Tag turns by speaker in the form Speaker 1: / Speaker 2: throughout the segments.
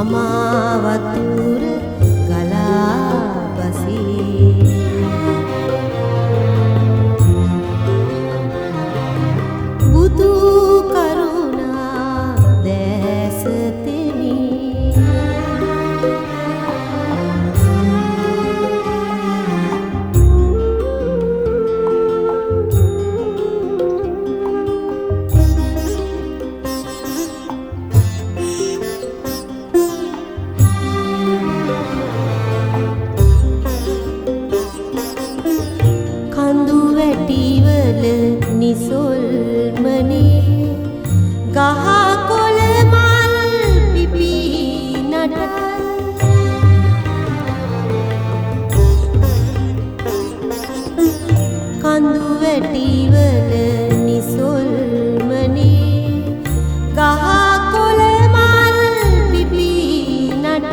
Speaker 1: මමාවතුර ගලා බසී බුදු කරුණා දැස තෙමි නිසොල්මනේ ගහ කොළ මල් පිපි නට කඳු වැටිවල නිසොල්මනේ ගහ කොළ මල් පිපි නට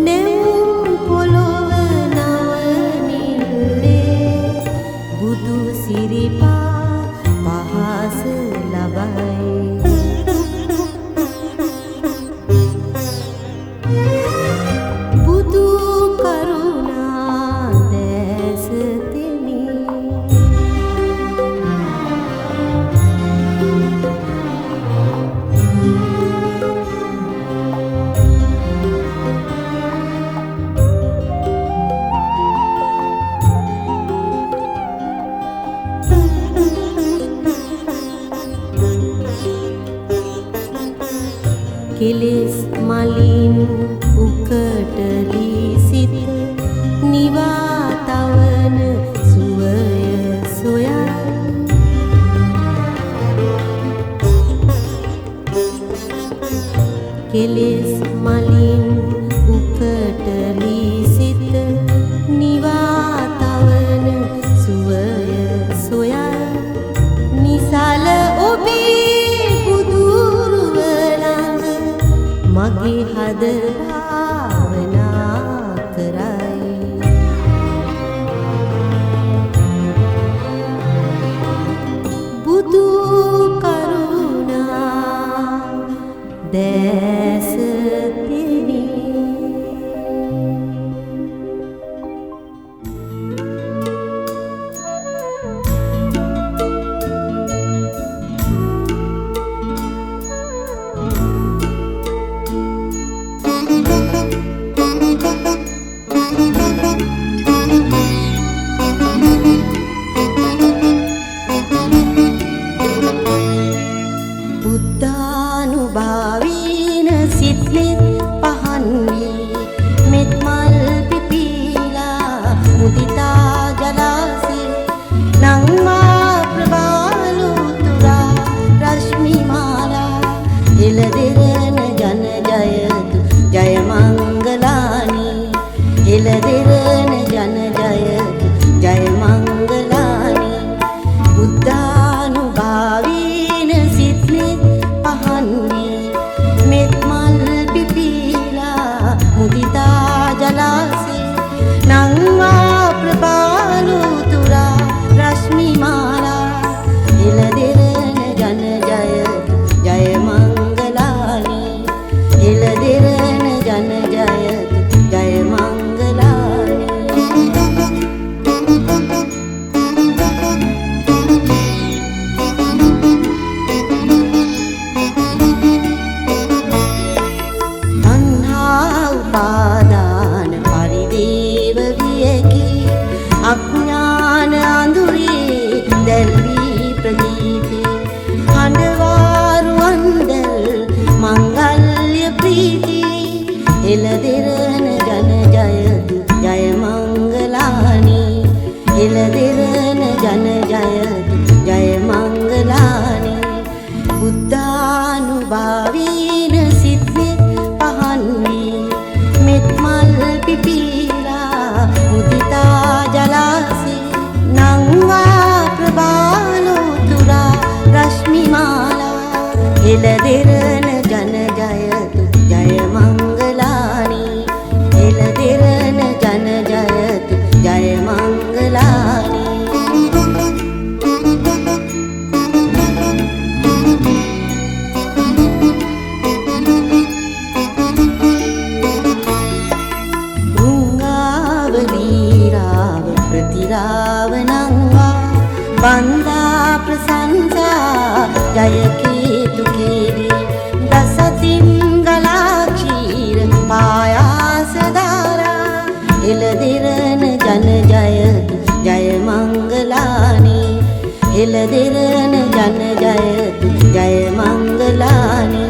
Speaker 1: නෙවුම් පොළොව නවනිල්ලේ බුදු සිරිපා පහස ලබයි බුදු කරුණා දැස තෙමි කෙලෙස් මලින් උකටලි සිත නිවා තවන සුවය සොයා කෙලෙස් මලින් උකටලි සිත නිවා තවන සුවය සොයා නිසල ඔබේ බුදුරුව මගේ හද භාවනා කරයි බුදු කරුණා දැස තෙමි බුද්ධානුභාවීන සිත්නෙත් පහන් වී මෙත් මල් පිපිලා මුදිතා ජලාසේ නංවා ප්‍රබාලුතුරා රශ්මි මාලා එළදෙරණ ජන ජයතු ජය මංගලානි එළදෙරණ ජන ජයතු ජය මංගලානි බුද්ධානුභාවීන සිත්නෙත් පහන් වී මෙත් මල් පිපිලා මුදිතා ජලාසේ නංවා ප්‍රබාලුතුරා රශ්මි මාලා එළදෙරණ ජන ජයතු ජය මංගලානි එළදෙරණ ජන ජයතු ජය මංගලානි පාදාන පරිදේව වියකි අඥාන අඳුරේ දැල්වී ප්‍රදීපේ හඬවාරු අන්දල් මංගල්‍ය ප්‍රීති එළදෙරණ ජන ජයතු ජය මංගලානි එළදෙරණ ජන ජයතු ජය මංගලානි බුද්ධානුභාවීන සිත්නෙත් පහන් වී මෙත් මල් පිපිලා මුදිතා ජලාසේ නංවා ප්‍රබාලුතුරා රශ්මි මාලා එළදෙරණ ජන ජයතු ජය මංගලානි එළදෙරණ ජන ජයතු ජය මංගලානි දිරන ජන ජයතු ජය මංගලානි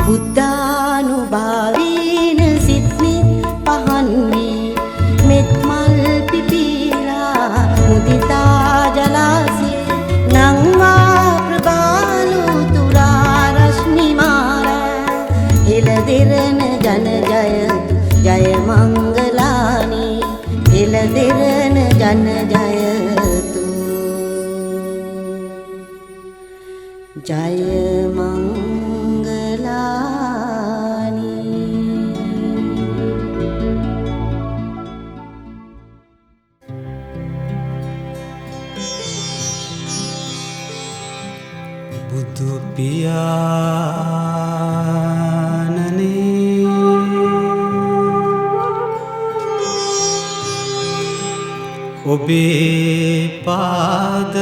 Speaker 1: බුද්ධානුභාවීන සිත්නි පහන් වී මෙත් මල් පිපිලා මුදිතා ජලාසිය නංවා ප්‍රබාලු තුරා රශ්මි මාරා හෙළ දෙරන ජන ජයතු ජය මංගලානි හෙළ දෙරන ජන ජයතු ජය මංගලානි
Speaker 2: බුදු පියාණනි ඔබේ පාද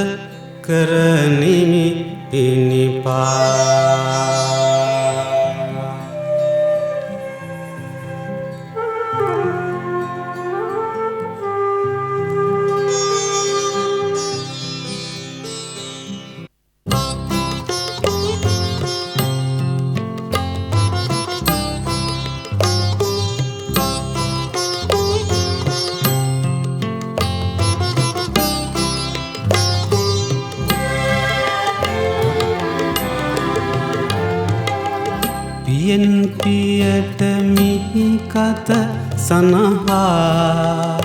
Speaker 2: කරනිමි පිනිපා පියෙන් පියට මිහි කත සනහා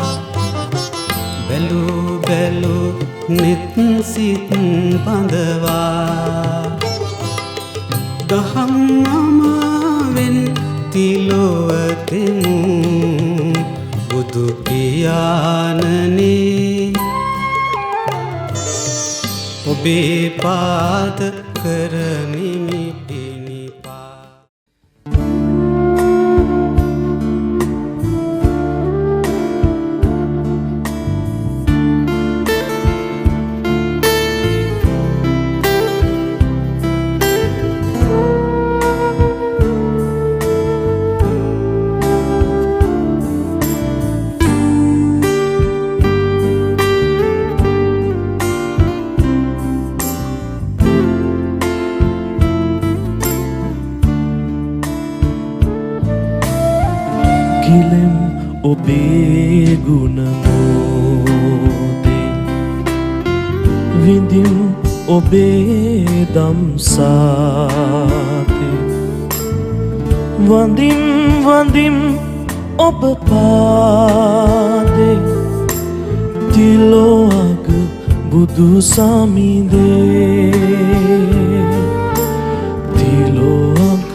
Speaker 2: බැලු බැලු නෙත් සිත් බඳවා දහම් අමාවෙන් තිලොවතෙමු බුදු පියාණනි ඔබේ පාද කරනිමි
Speaker 3: කිලෙම් ඔබේ ගුණ මෝදේ විඳිම් ඔබේ දම්සාතේ වඳිම් වඳිම් ඔබ පාදේ තිලෝග බුදු සමිඳේ තිලෝග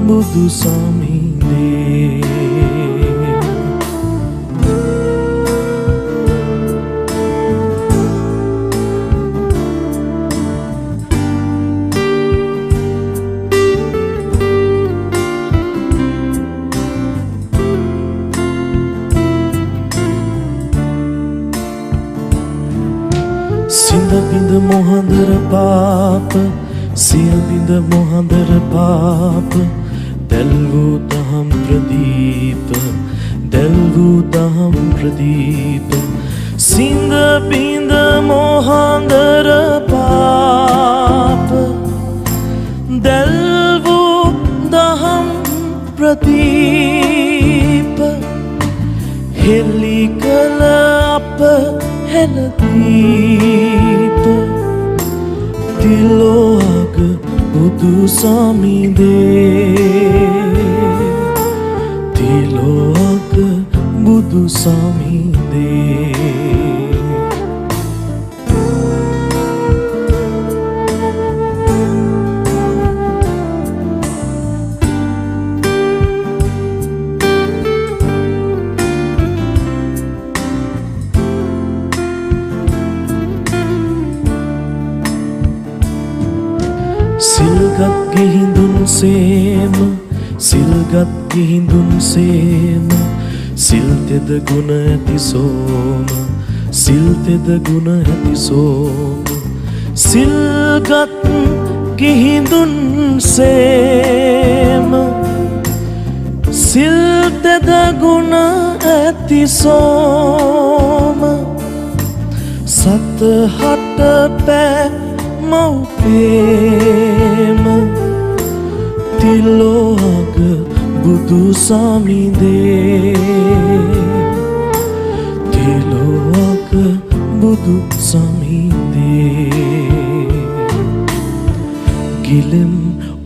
Speaker 3: බුදු සමිඳේ සිඳ බිඳ මොහඳර පාප සිය බිඳ මොහඳර පාප දැල් වූ දහම් ප්‍රදීප දැල් වූ දහම් ප්‍රදීප සිඳ බිඳ මොහඳර පාප දැල් වූ දහම් ප්‍රදීප හෙළි කළ අප හෙළදීප තිලෝග බුදු සමිඳේ තිලෝග බුදු සමිඳේ සිල්ගත් ගිහිඳුන් සේම සිල්ගත් ගිහිඳුන් සේම සිල් තෙද ගුණ ඇති සෝම සිල් තෙද ගුණ ඇති සෝම සිල්ගත් ගිහිඳුන් සේම සිල් තෙද ගුණ ඇති සෝම සත හට පෑ මව්පේම තිලෝක බුදු සමිඳේ තිලෝක බුදු සමිඳේ ගිලෙම්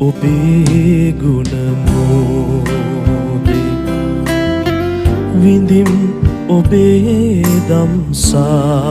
Speaker 3: ඔබේ ගුණ මෝදේ විඳිම් ඔබේ දම්සාදේ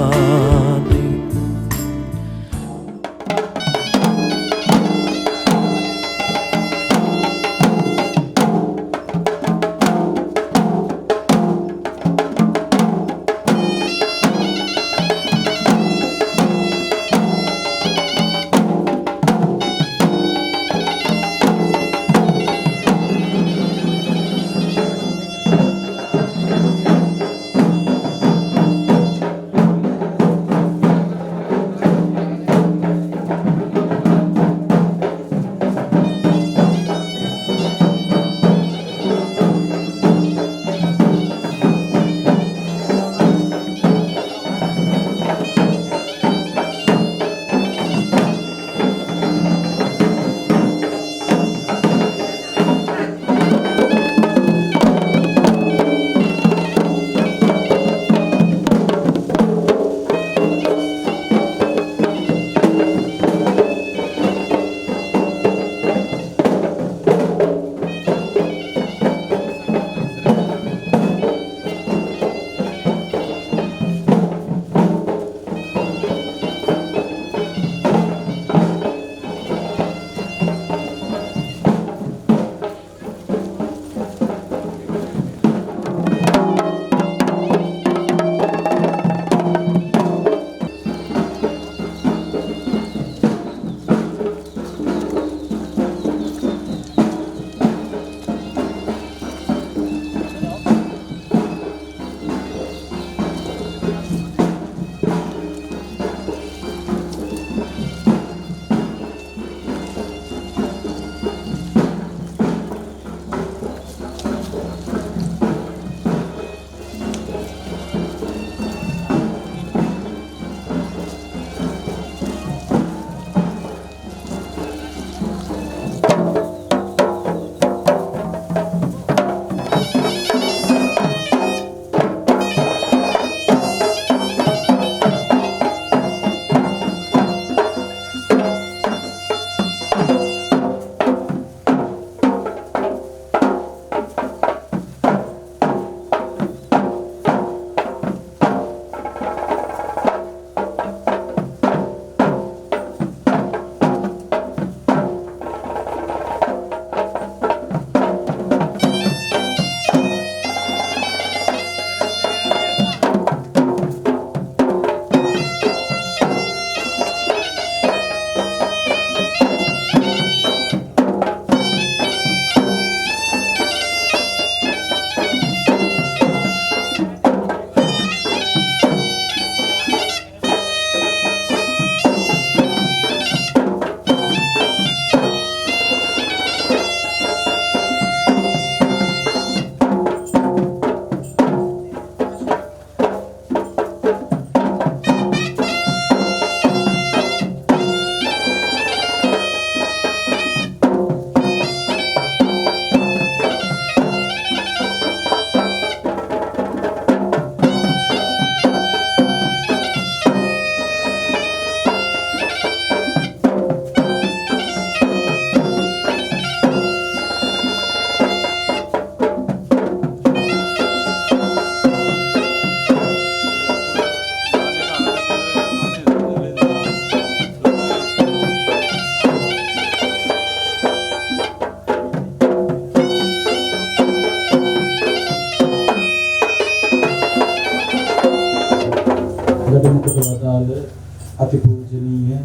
Speaker 4: අතිපූජනීය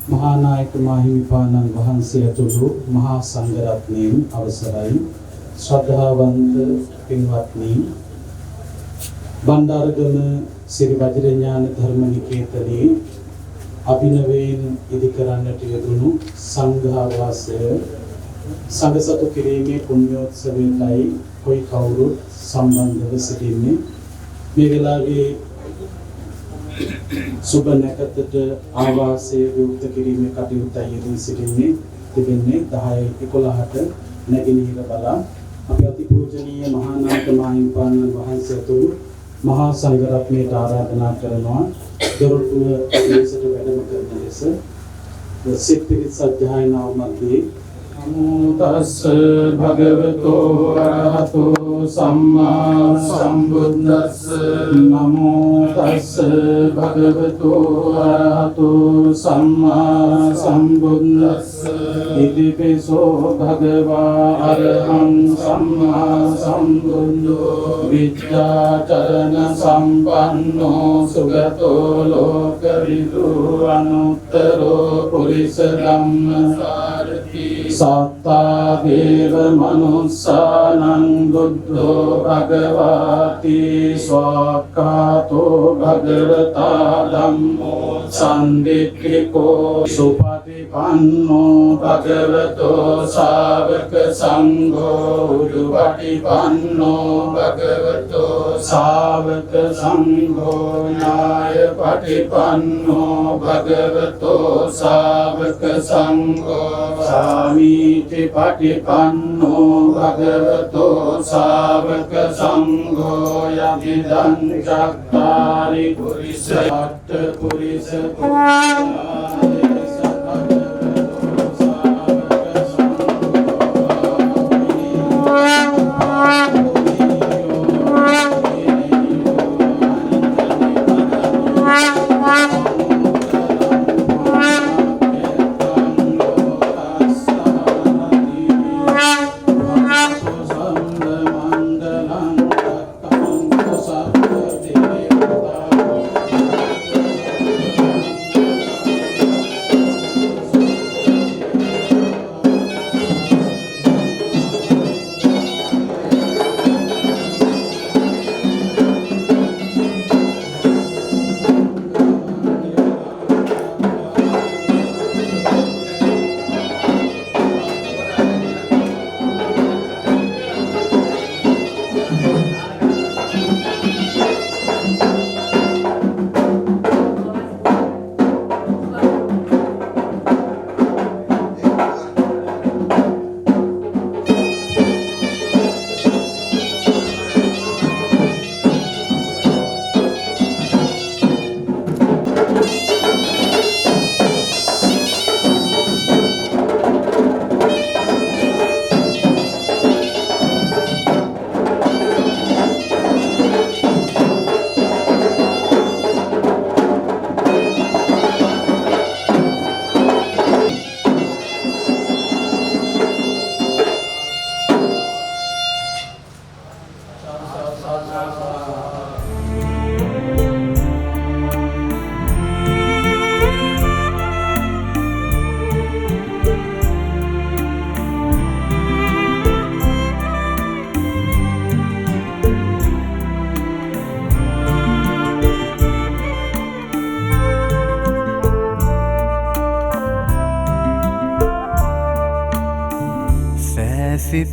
Speaker 4: මහා නායක මාහිමිපාණන් වහන්සේ ඇතුළු මහා සංඝරත්නයන් අවසරයි ශ්‍රද්ධාවන්ත පින්වත්නි බණ්ඩාරගම සිරි වජිරඥාන ධර්ම නිකේතනයේ අභිනවයෙන් ඉදිකරන්නට යෙදුණු සංඝාවාසය සංඝසතු කිරීමේ පුණ්‍යෝත්සවයටයි කොයි කවුරුත් සම්බන්ධව සිටින්නේ මේ වෙලාවේ සුබ නැකතට ආවාසයේ විවෘත කිරීමේ කටයුත්තයි යෙදී සිටින්නේ තිබෙන්නේ 10:11ට නැගෙනහිර බලා අපේ අතිපූජනීය මහා නායක මාහිමිපාණන් වහන්සේ ඇතුළු මහා සංඝරත්නයට ආරාධනා කරනවා දොරටුව පිළිසට වැඩම කරන ලෙස සිත් පිරිත් සජ්ජායනාව මැදේ නමෝ තස්ස භගවතෝ අරහතෝ සම්මා සම්බුද්දස්ස නමෝ තස්ස භගවතෝ අරහතෝ සම්මා සම්බුද්දස්ස ඉතිපිසෝ භගවා අරහං සම්මා සම්බුද්ධෝ විද්‍යාචරණ සම්පන්නෝ සුගතෝ ලෝකවිදු අනුත්තරෝ පුරිස ධම්මසාරති සත්තා දේව මනුස්සානං බුද්ධෝ භගවාති ස්වාක්ඛාතෝ භගවතා ධම්මෝ සම්දික්ඛිකෝ සුපටිපන්නෝ භගවතෝ ශාවක සංඝෝ උජුපටිපන්නෝ භගවතෝ ශාවක සංඝෝ ඥාය පටිපන්නෝ භගවතෝ ශාවක සංඝෝ සාමීති පටිපන්නෝ භගවතෝ ශාවක සංඝෝ යදිදං චක්ඛාරි පුරිස අට්ඨ පුරිස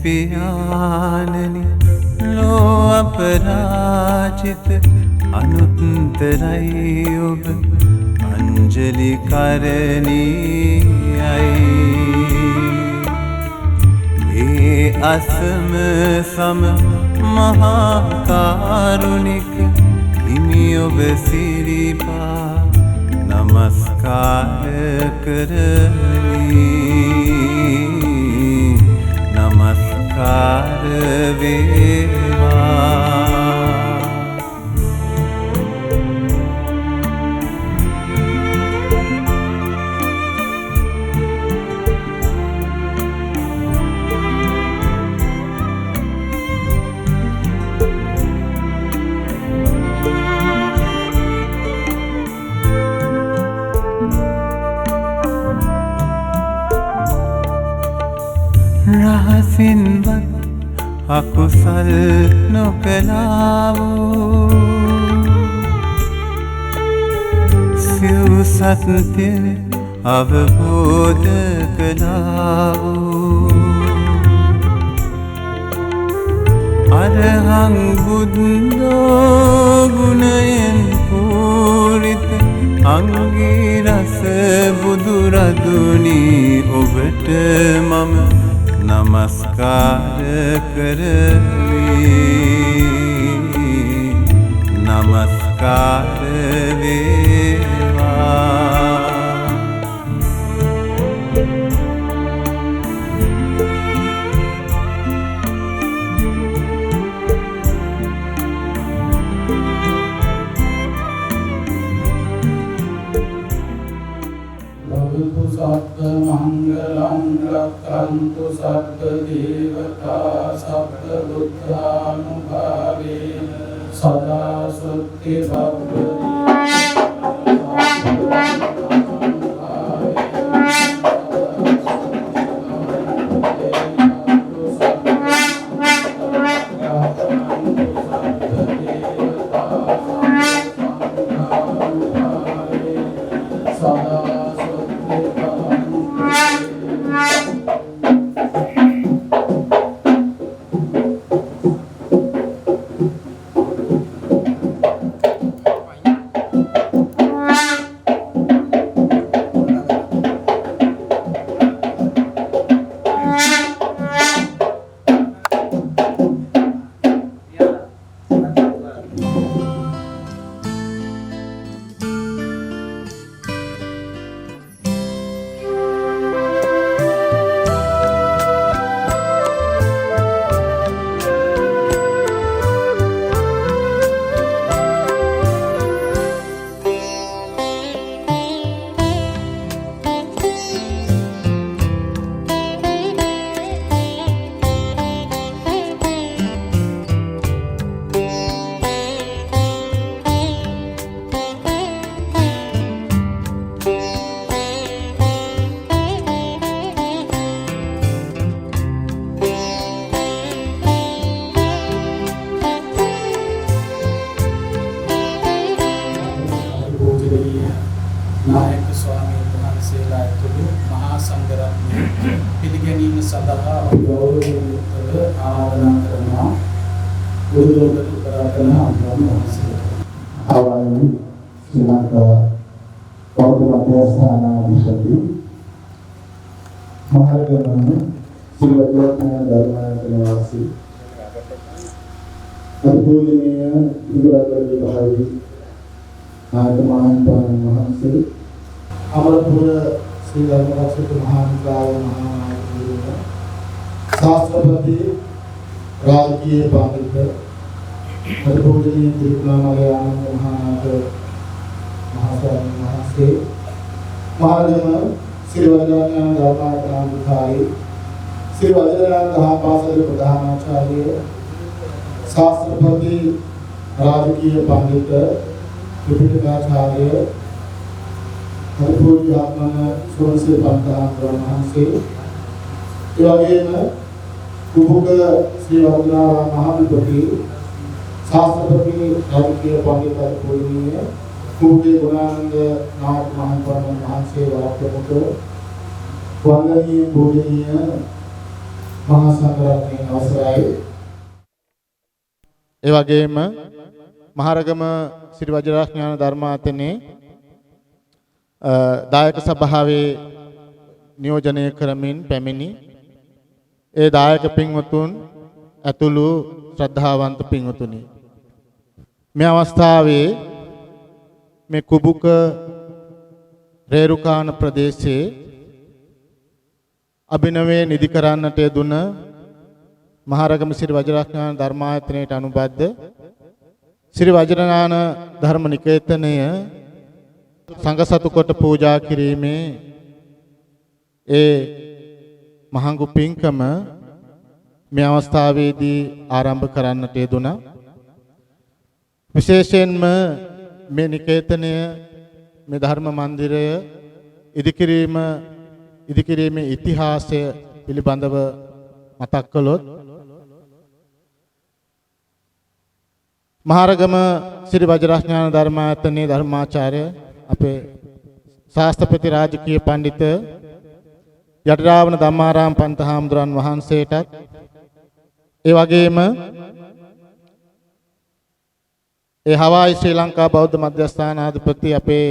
Speaker 5: පියාණනි ලෝ අපරාජිත අනුත්තරයි ඔබ අංජලි කරණීයයි ඒ අසම සම මහා කාරුණික හිමි ඔබ සිරිපා නමස්කාර කරමි නමස්කාර වේවා රහසින්වත් අකුසල් නොකලාවෝ සිව් සත්‍ය අවබෝධ කලාවෝ අරහං බුද්ධෝ ගුණයෙන් පූරිත අංගීරස බුදුරදුනි ඔබට මම නමස්කාර කරමි නමස්කාර වේවා
Speaker 4: සබ්බ මංගලං රක්ඛන්තු සබ්බ දේවතා සබ්බ බුද්ධානුභාවේන සදා සුත්ති නායක ස්වාමීන් වහන්සේලා ඇතුළු මහා සංඝරත්නය පිළිගැනීම සඳහා ගෞරවයෙන් යුක්තව ආරාධනා කරනවා බුදුරජාණන් උපරාධන වහන්සේට.
Speaker 6: අවයි ශ්‍රී ලංකා බෞද්ධ මධ්‍යස්ථානාධිපති මහරගම ශ්‍රී වජිරත්න ධර්මායතන වාසී අනුපූජනීය ඉන්ද්‍රාදරි භාවී නායක මහාන්පාණන් වහන්සේ අමරපුර ශ්‍රී ධර්මරක්ෂක මහානිකාය මහානායක ගුරුවර ශාස්ත්‍රපති රාජකීය පඬිතුක අනුපූජනීය තිරුවනාමලේ ආනන්ද මහානායක මහාස්වාමීන් වහන්සේ මහරගම ශ්‍රී වජිරාඥාන ධර්මායතන අධිකාරී ශ්‍රී වජිරාඥාන දහපාසල ප්‍රධානාචාර්ය ශාස්ත්‍රපති රාජකීය පඬිතුක ත්‍රිපිටකාචාර්ය අනුපූජ්‍ය ආත්මන සෝමසිරි පන්තහාමුදුරන් වහන්සේ ඒ වගේම කුබුක ශ්‍රී වන්දනාරාම මහාධිපති ශාස්ත්‍රපති රාජකීය පඬිතුක අනුපූජනීය කුබුකේ ගුණානන්ද නායක මහත්මයාණන් වහන්සේ වරප්‍රමුඛ වන්දනීය පූජනීය මහා සංඝරත්නයේ අවසරයි.
Speaker 7: ඒ වගේම මහරගම ශ්‍රී වජිරාඥාන ධර්මායතනයේ දායක සභාවේ නියෝජනය කරමින් පැමිණි ඒ දායක පින්වතුන් ඇතුළු ශ්‍රද්ධාවන්ත පින්වතුනි මේ අවස්ථාවේ මේ කුබුක රේරුකාන ප්‍රදේශයේ අභිනවයේ නිදි කරන්නට යෙදුන මහරගම ශ්‍රී වජිරාඥාන ධර්මායතනයට අනුබද්ධ ශ්‍රී වජිරාඥාන ධර්ම නිකේතනය සංඝ සතු කොට පූජා කිරීමේ ඒ මහඟු පින්කම මේ අවස්ථාවේදී ආරම්භ කරන්නට යෙදුණා. විශේෂයෙන්ම මේ නිකේතනය මේ ධර්ම මන්දිරය ඉදිකිරීමේ ඉතිහාසය පිළිබඳව මතක් කළොත් මහරගම ශ්‍රී වජිරාඥාන ධර්මායතනයේ ධර්මාචාර්ය අපේ ශාස්ත්‍රපති රාජකීය පඬිතු යටිරාවණ ධම්මාරාම පන්තහාමුදුරන් වහන්සේටත් ඒ වගේම ඒ හවායි ශ්‍රී ලංකා බෞද්ධ මධ්‍යස්ථානාධිපති අපේ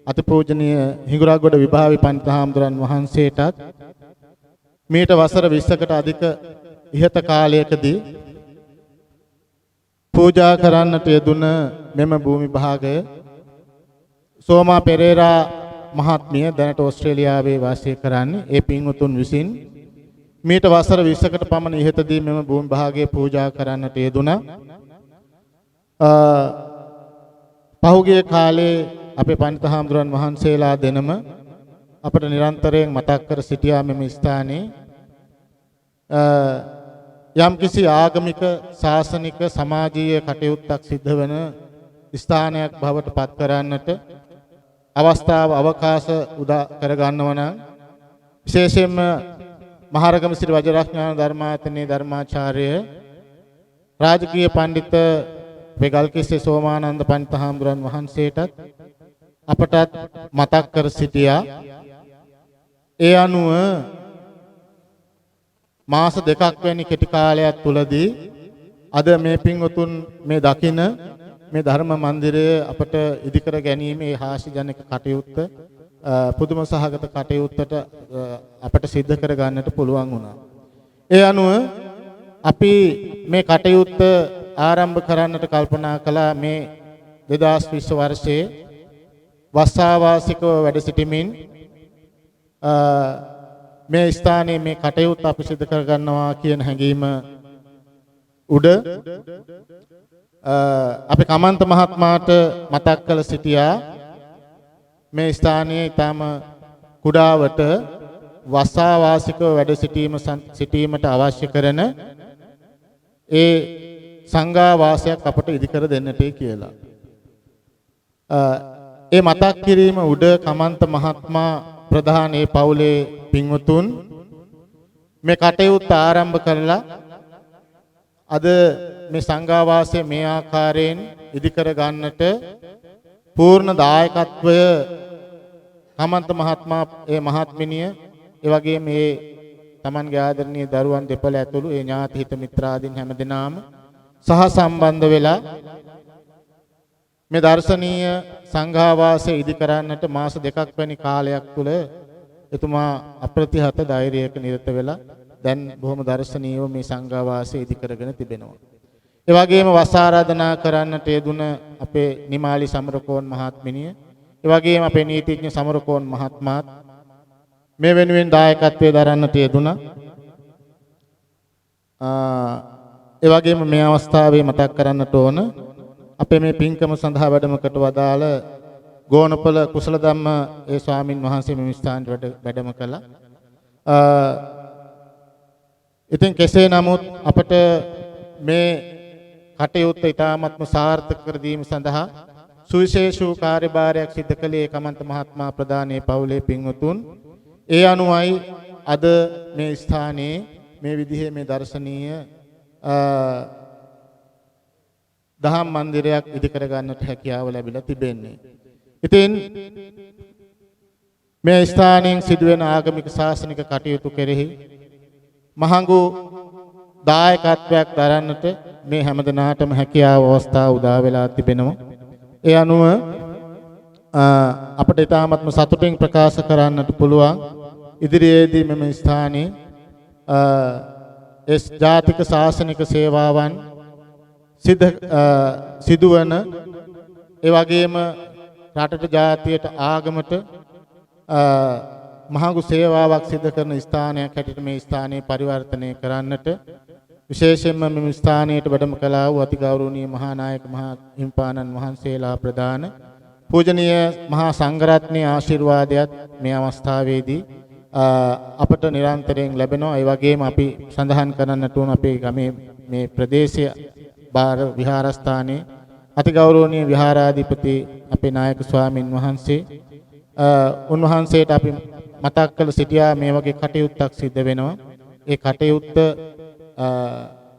Speaker 7: අතිපූජනීය හිඟුරක්ගොඩ විභාවී පඬිත් හාමුදුරන් වහන්සේටත් මීට වසර 20කට අධික ඉහත කාලයකදී පූජා කරන්නට යෙදුන මෙම භූමි භාගය සෝමා පෙරේරා මහත්මිය දැනට ඕස්ට්‍රේලියාවේ වාසය කරන්නේ ඒ පින්වතුන් විසින් මීට වසර 20කට පමණ ඉහතදී මෙම භූමි භාගය පූජා කරන්නට යෙදුණා. පහුගිය කාලේ අපේ පඬිත් හාමුදුරන් වහන්සේලා දෙනම අපට නිරන්තරයෙන් මතක් කර සිටියා මෙම ස්ථානයේ යම්කිසි ආගමික ශාසනික සමාජීය කටයුත්තක් සිද්ධ වෙන ස්ථානයක් බවට පත් කරන්නට අවස්ථාව අවකාශ උදා කර ගන්නවා නම් විශේෂයෙන්ම මහරගම ශ්‍රී වජිරඥාන ධර්මායතනයේ ධර්මාචාර්ය රාජකීය පඬිත් වෙගල්කිස්සේ සෝමානන්ද පඬිත් හාමුදුරන් වහන්සේටත් අපටත් මතක් කර සිටියා. ඒ අනුව මාස දෙකක් වැනි කෙටි කාලයක් තුලදී අද මේ පින්වතුන් මේ දකින මේ ධර්ම මන්දිරය අපට ඉදිකර ගැනීමේ හාස්‍යජනක කටයුත්ත පුදුම සහගත කටයුත්තට අපට සිද්ධ කර ගන්නට පුළුවන් වුණා. ඒ අනුව අපි මේ කටයුත්ත ආරම්භ කරන්නට කල්පනා කළා මේ 2020 වර්ෂයේ වස්සාවාසිකව වැඩ සිටිමින් මේ ස්ථානයේ මේ කටයුත්ත අපි සිදු කර ගන්නවා කියන හැඟීම උඩ අපි කමන්ත මහත්මයාට මතක් කළ සිටියා මේ ස්ථානයේ ඊටම කුඩාවට වස්සාවාසිකව වැඩ සිටීමට අවශ්‍ය කරන ඒ සංඝා වාසයක් අපට ඉදිකර දෙන්නටයි කියලා. ඒ මතක් කිරීම උඩ කමන්ත මහත්මයා ප්‍රධාන ඒ පවුලේ පින්වතුන් මේ කටයුත්ත ආරම්භ කරලා අද මේ සංඝා වාසය මේ ආකාරයෙන් ඉදිකර ගන්නට පූර්ණ දායකත්වය කමන්ත මහත්මයා ඒ මහත්මිනිය ඒ වගේම මේ Tamanගේ ආදරණීය දරුවන් දෙපළ ඇතුළු ඒ ඥාති හිත මිත්‍රාදීන් හැමදෙනාම සහ සම්බන්ධ වෙලා මේ දර්ශනීය සංඝා වාසය ඉදි කරන්නට මාස දෙකක් වැනි කාලයක් තුල එතුමා අප්‍රතිහත ධෛර්යයක නිරත වෙලා දැන් බොහොම දර්ශනීයව මේ සංඝා වාසය ඉදි කරගෙන තිබෙනවා. ඒ වගේම වස් ආරාධනා කරන්නට යෙදුන අපේ නිමාලි සමරකෝන් මහත්මිනිය, ඒ වගේම අපේ නීතිඥ සමරකෝන් මහත්මයාත් මේ වෙනුවෙන් දායකත්වයේ දරන්නට යෙදුණා. ඒ වගේම මේ අවස්ථාවේ මතක් කරන්නට ඕන අපේ මේ පින්කම සඳහා වැඩමකට වදාළ ගෝනපල කුසල ධම්ම ඒ ස්වාමින් වහන්සේ මේ ස්ථානයේ වැඩම කළා. ඉතින් කෙසේ නමුත් අපට මේ කටයුත්ත ඉතාමත්ම සාර්ථක කර දීම සඳහා සුවිශේෂ වූ කාර්යභාරයක් සිදු කළේ කමන්ත මහත්මයා ප්‍රධානයේ පවුලේ පින්වතුන්. ඒ අනුවයි අද මේ ස්ථානයේ මේ විදිහේ මේ දර්ශනීය දහම් මන්දිරයක් ඉදිකර ගන්නට හැකියාව ලැබිලා තිබෙන්නේ. ඉතින් මේ ස්ථානයෙන් සිදුවෙන ආගමික ශාසනික කටයුතු කෙරෙහි මහඟු දායකත්වයක් දරන්නට මේ හැමදෙනාටම හැකියාව අවස්ථාව උදා වෙලා තිබෙනවා. ඒ අනුව අපට ඊටාත්ම සතුටින් ප්‍රකාශ කරන්නට පුළුවන් ඉදිරියේදී මෙම ස්ථානයේ එස් ජාතික ශාසනික සේවාවන් සිදුවන ඒ වගේම රටට ජාතියට ආගමට මහඟු සේවාවක් සිදු කරන ස්ථානයක් හැටියට මේ ස්ථානය පරිවර්තනය කරන්නට විශේෂයෙන්ම මෙම ස්ථානයට වැඩම කළා වූ අතිගෞරවනීය මහා නායක මහා හිමිපාණන් වහන්සේලා ප්‍රදාන පූජනීය මහා සංඝරත්නයේ ආශිර්වාදයත් මේ අවස්ථාවේදී අපට නිරන්තරයෙන් ලැබෙනවා. ඒ වගේම අපි සඳහන් කරන්නට උන අපේ ගමේ මේ ප්‍රදේශයේ බාර විහාරස්ථානයේ අතිගෞරවනීය විහාරාධිපති අපේ නායක ස්වාමින් වහන්සේ උන්වහන්සේට අපි මතක් කළ සිටියා මේ වගේ කටයුත්තක් සිද්ධ වෙනවා. ඒ කටයුත්ත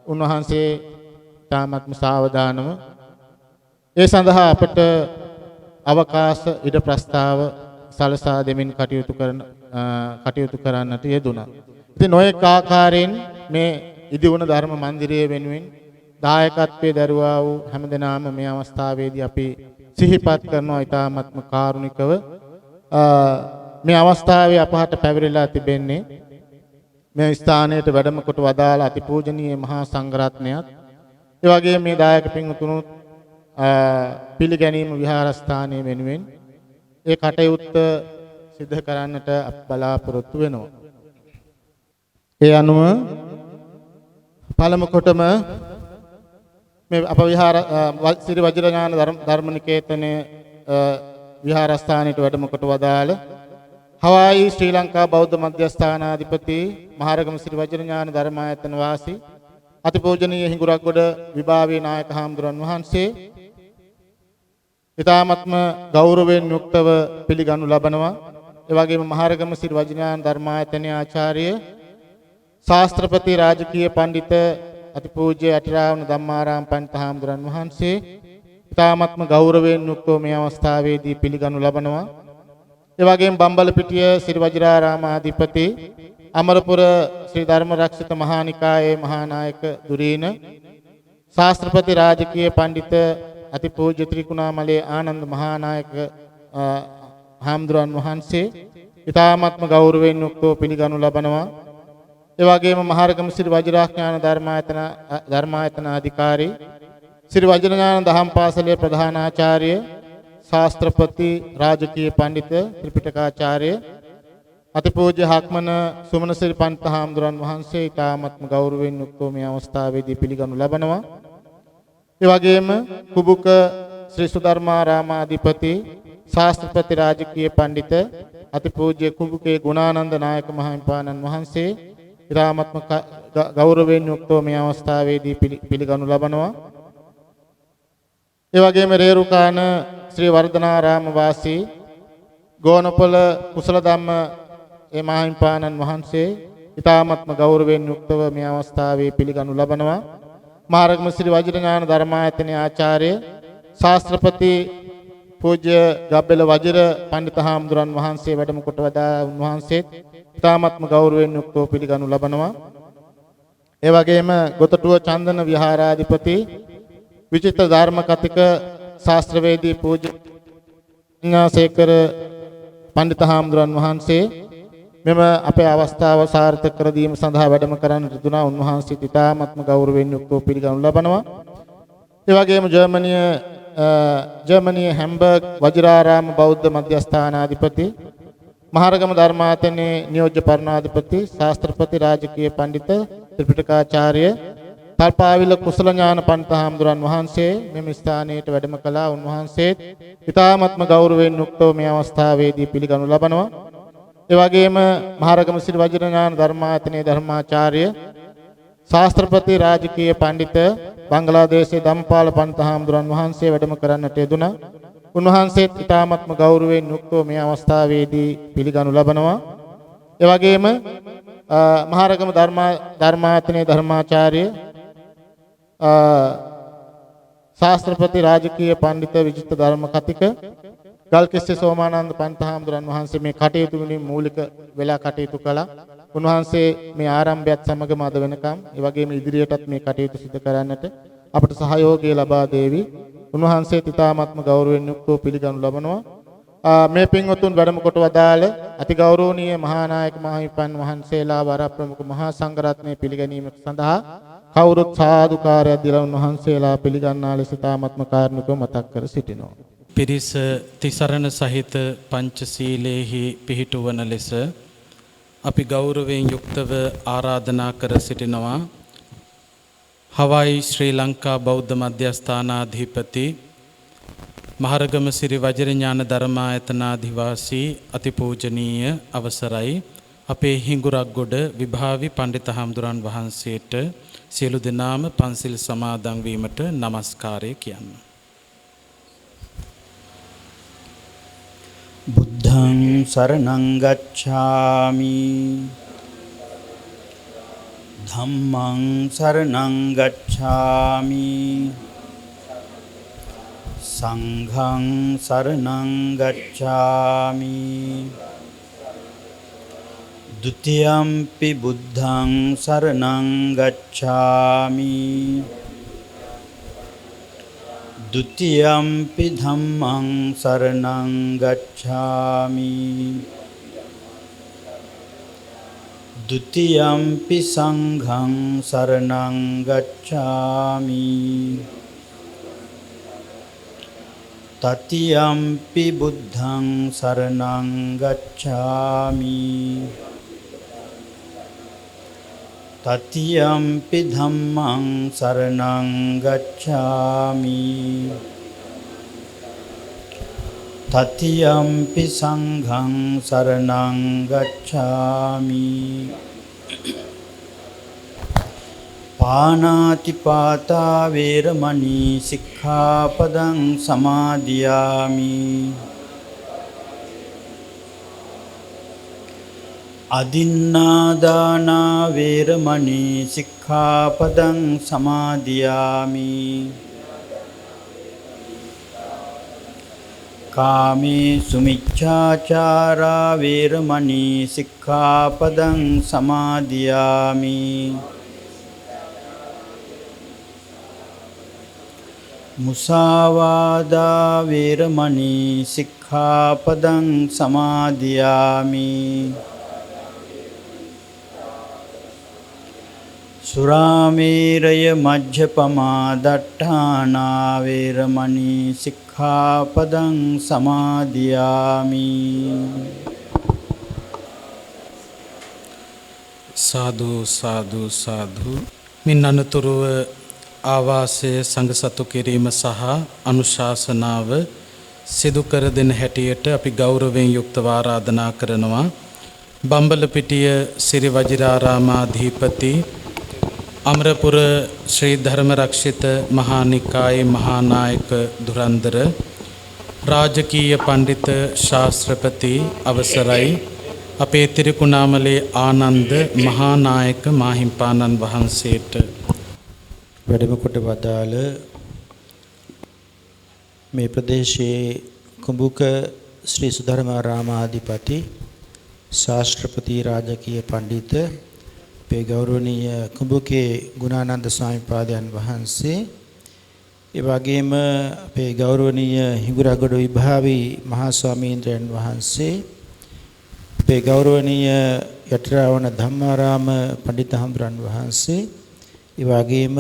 Speaker 7: උන්වහන්සේ තාමත්ම සාවධානව ඒ සඳහා අපට අවකාශ ඉඩ ප්‍රස්තාව සලසා දෙමින් කටයුතු කරන්නට යෙදුණා. ඉතින් නොයෙක් ආකාරයෙන් මේ ඉදිවුණ ධර්ම මන්දිරයේ වෙනුවෙන් දායකත්වයේ දරුවා වූ හැමදෙනාම මේ අවස්ථාවේදී අපි සිහිපත් කරනවා ඊ타ත්ම කාරුණිකව මේ අවස්ථාවේ අපහට පැවරිලා තිබෙන්නේ මේ ස්ථානයට වැඩම කොට වදාළ අතිපූජනීය මහා සංඝරත්නයත් ඒ වගේම මේ දායක පින්වතුනුත් පිළිගැනීම විහාරස්ථානයේ වෙනුවෙන් ඒ කටයුත්ත සිදු කරන්නට බලාපොරොත්තු වෙනවා. ඒ අනුව පළමු කොටම මේ අප විහාර ශ්‍රී වජිරඥාන ධර්මනිකේතනයේ විහාරස්ථානයට වැඩම කොට වදාළ හවායි ශ්‍රී ලංකා බෞද්ධ මධ්‍යස්ථානාධිපති මහරගම ශ්‍රී වජිරඥාන ධර්මායතන වාසී අතිපූජනීය හිඟුරක්ගොඩ විභාවී නායක හාමුදුරන් වහන්සේ ඊ타ත්ම ගෞරවයෙන් යුක්තව පිළිගනු ලබනවා. ඒ වගේම මහරගම ශ්‍රී වජිරඥාන ධර්මායතනයේ ආචාර්ය ශාස්ත්‍රපති රාජකීය පඬිත අතිපූජ්‍ය අටිරාවන ධම්මාරාම පඬිත හාමුදුරන් වහන්සේ ඊ타ත්ම ගෞරවයෙන් යුක්තව මේ අවස්ථාවේදී පිළිගනු ලබනවා. ඒ වගේම බම්බලපිටිය ශ්‍රී වජිරාරාමාධිපති අමරපුර ශ්‍රී ධර්මරක්ෂිත මහානිකායේ මහානායක දුරීන ශාස්ත්‍රපති රාජකීය පඬිත අතිපූජ්‍ය ත්‍රිකුණාමලේ ආනන්ද මහානායක හාමුදුරන් වහන්සේ ඊ타ත්ම ගෞරවයෙන් යුක්තව පිළිගනු ලබනවා. ඒ වගේම මහරගම ශ්‍රී වජිරාඥාන ධර්මායතන අධිකාරී ශ්‍රී වජිරඥාන දහම් පාසලේ ප්‍රධානාචාර්ය ශාස්ත්‍රපති රාජකීය පඬිත ත්‍රිපිටකාචාර්ය අතිපූජ්‍ය හක්මන සුමනසිරි පඬිත හාමුදුරන් වහන්සේ ඊ타ත්ම ගෞරවයෙන් යුක්තව මේ අවස්ථාවේදී පිළිගනු ලබනවා. ඒ වගේම කුබුක ශ්‍රී සුධර්මාරාමාධිපති ශාස්ත්‍රපති රාජකීය පඬිත අතිපූජ්‍ය කුබුකේ ගුණානන්ද නායක මහින්පාණන් වහන්සේ ඊ타ත්ම ගෞරවයෙන් යුක්තව මේ අවස්ථාවේදී පිළිගනු ලබනවා. ඒ වගේම රේරුකාන ශ්‍රී වර්ධනාරාම වාසී ගෝනපොළ කුසල ධම්ම මහින්පාණන් වහන්සේ ඊ타ත්ම ගෞරවයෙන් යුක්තව මේ අවස්ථාවේ පිළිගනු ලබනවා. මහරගම ශ්‍රී වජිරඥාන ධර්මායතනයේ ආචාර්ය ශාස්ත්‍රපති පූජ්‍ය ගබ්බෙල වජිර පඬිත හාමුදුරන් වහන්සේ වැඩම කොට වදා උන්වහන්සේත් ඊ타ත්ම ගෞරවයෙන් යුක්තව පිළිගනු ලබනවා. ඒ වගේම ගොතටුව චන්දන විහාරාධිපති විචිත්‍ර ධර්ම කතික ශාස්ත්‍රවේදී පූජ්‍ය ඥාසේකර පඬිත හාමුදුරන් වහන්සේ මෙම අපේ අවස්ථාව සාර්ථක කර දීම සඳහා වැඩම කරන්නට දුනා. උන්වහන්සේ ඊ타ත්ම ගෞරවයෙන් යුක්තව පිළිගනු ලබනවා. ඒ වගේම ජර්මනිය හැම්බර්ග් වජිරාරාම බෞද්ධ මධ්‍යස්ථානාධිපති මහරගම ධර්මායතනයේ නියෝජ්‍ය පරණාධිපති ශාස්ත්‍රපති රාජකීය පඬිත ත්‍රිපිටකාචාර්ය තල්පාවිල කුසල ඥාන පඬිත හාමුදුරන් වහන්සේ මෙම ස්ථානයට වැඩම කළා. උන්වහන්සේ ඊ타ත්ම ගෞරවයෙන් යුක්තව මේ අවස්ථාවේදී පිළිගනු ලබනවා. ඒ වගේම මහරගම ශ්‍රී වජිරඥාන ධර්මායතනයේ ධර්මාචාර්ය ශාස්ත්‍රපති රාජකීය පඬිත බංග්ලාදේශයේ ධම්පාල පඬිත හාමුදුරන් වහන්සේ වැඩම කරන්නට යෙදුණා. උන්වහන්සේත් ඊ타ත්ම ගෞරවයෙන් යුක්තව මේ අවස්ථාවේදී පිළිගනු ලබනවා. ඒ වගේම මහරගම ධර්මායතනයේ ධර්මාචාර්ය ශාස්ත්‍රපති රාජකීය පඬිත විචිත්‍ර ධර්ම කතික ගල්කිස්සේ සෝමානන්ද පඬිත හාමුදුරන් වහන්සේ මේ කටයුතු වලින් මූලික වෙලා කටයුතු කළා. උන්වහන්සේ මේ ආරම්භයත් සමගම අද වෙනකම් ඒ වගේම ඉදිරියටත් මේ කටයුතු සිදු කරන්නට අපට සහයෝගය ලබා දෙවි. උන්වහන්සේ ඊ타ත්ම ගෞරවයෙන් යුක්තව පිළිගනු ලබනවා. මේ පින්වතුන් වැඩම කොට වදාළ අතිගෞරවනීය මහානායක මහින්පන් වහන්සේලා වර ප්‍රමුඛ මහා සංඝරත්නය පිළිගැනීම සඳහා කවුරුත් සාදුකාරයක් දීලා උන්වහන්සේලා පිළිගන්නා ලෙස ඊ타ත්ම කාරුණිකව මතක් කර සිටිනවා.
Speaker 8: පිරිස තිසරණ සහිත පංචශීලයේහි පිහිටුවන ලෙස අපි ගෞරවයෙන් යුක්තව ආරාධනා කර සිටිනවා. හවායි ශ්‍රී ලංකා බෞද්ධ මධ්‍යස්ථානාධිපති මහරගම සිරි වජිරඥාන ධර්මායතනාධිවාසී අතිපූජනීය අවසරයි අපේ හිඟුරක්ගොඩ විභාවි පඬිත හාමුදුරන් වහන්සේට සියලු දෙනාම පන්සිල් සමාදන් වීමට নমස්කාරය කියන්න.
Speaker 9: බුද්ධං සරණං ගච්ඡාමි ධම්මං සරණං ගච්ඡාමි සංඝං සරණං ගච්ඡාමි ဒ ුතියම්පි බුද්ධං සරණං ගච්ඡාමි ဒ Dutiyampi dhammang saranang gacchami. Dutiyampi sanghang saranang gacchami. Tatiyampi buddhang saranang gacchami. Tatiyampi dhammang saranang gacchami. Tatiyampi sanghang saranang gacchami. Pānātipātā vēramani sikkhapadang samādiyāmi. Adinādānā vēramani sikkhapadang samādiyāmi. Kāme sumicchācārā vēramani sikkhapadang samādiyāmi. Musāvādā vēramani sikkhapadang samādiyāmi. Surāmēraya majjapamā daṭṭhānā vēramani sikkhapadang samādiyāmi.
Speaker 8: සාදු සාදු සාදු. මින් අනතුරුව ආවාසය සංඝ සතු කිරීම සහ අනුශාසනාව සිදු කර දෙන හැටියට අපි ගෞරවයෙන් යුක්තව ආරාධනා කරනවා. බම්බලපිටිය සිරි වජිරාරාමාධිපති අමරපුර ශ්‍රී ධර්ම රක්ෂිත මහා නිකායේ මහානායක ධුරන්දර රාජකීය පඬිත ශාස්ත්‍රපති අවසරයි අපේ තිරිකුණාමලේ ආනන්ද මහානායක මාහිම්පාණන් වහන්සේට
Speaker 10: වැඩම කොට වදාළ මේ ප්‍රදේශයේ කුඹුක ශ්‍රී සුධර්මාරාමාධිපති ශාස්ත්‍රපති රාජකීය පඬිත අපේ ගෞරවනීය කුඹුකේ ගුණානන්ද ස්වාමීපාදයන් වහන්සේ, ඒ වගේම අපේ ගෞරවනීය හිඟුරගොඩ විභාවී මහා ස්වාමීන්ද්‍රයන් වහන්සේ, අපේ ගෞරවනීය යටිරාවණ ධම්මාරාම පඬිත හඳුරන් වහන්සේ, ඒ වගේම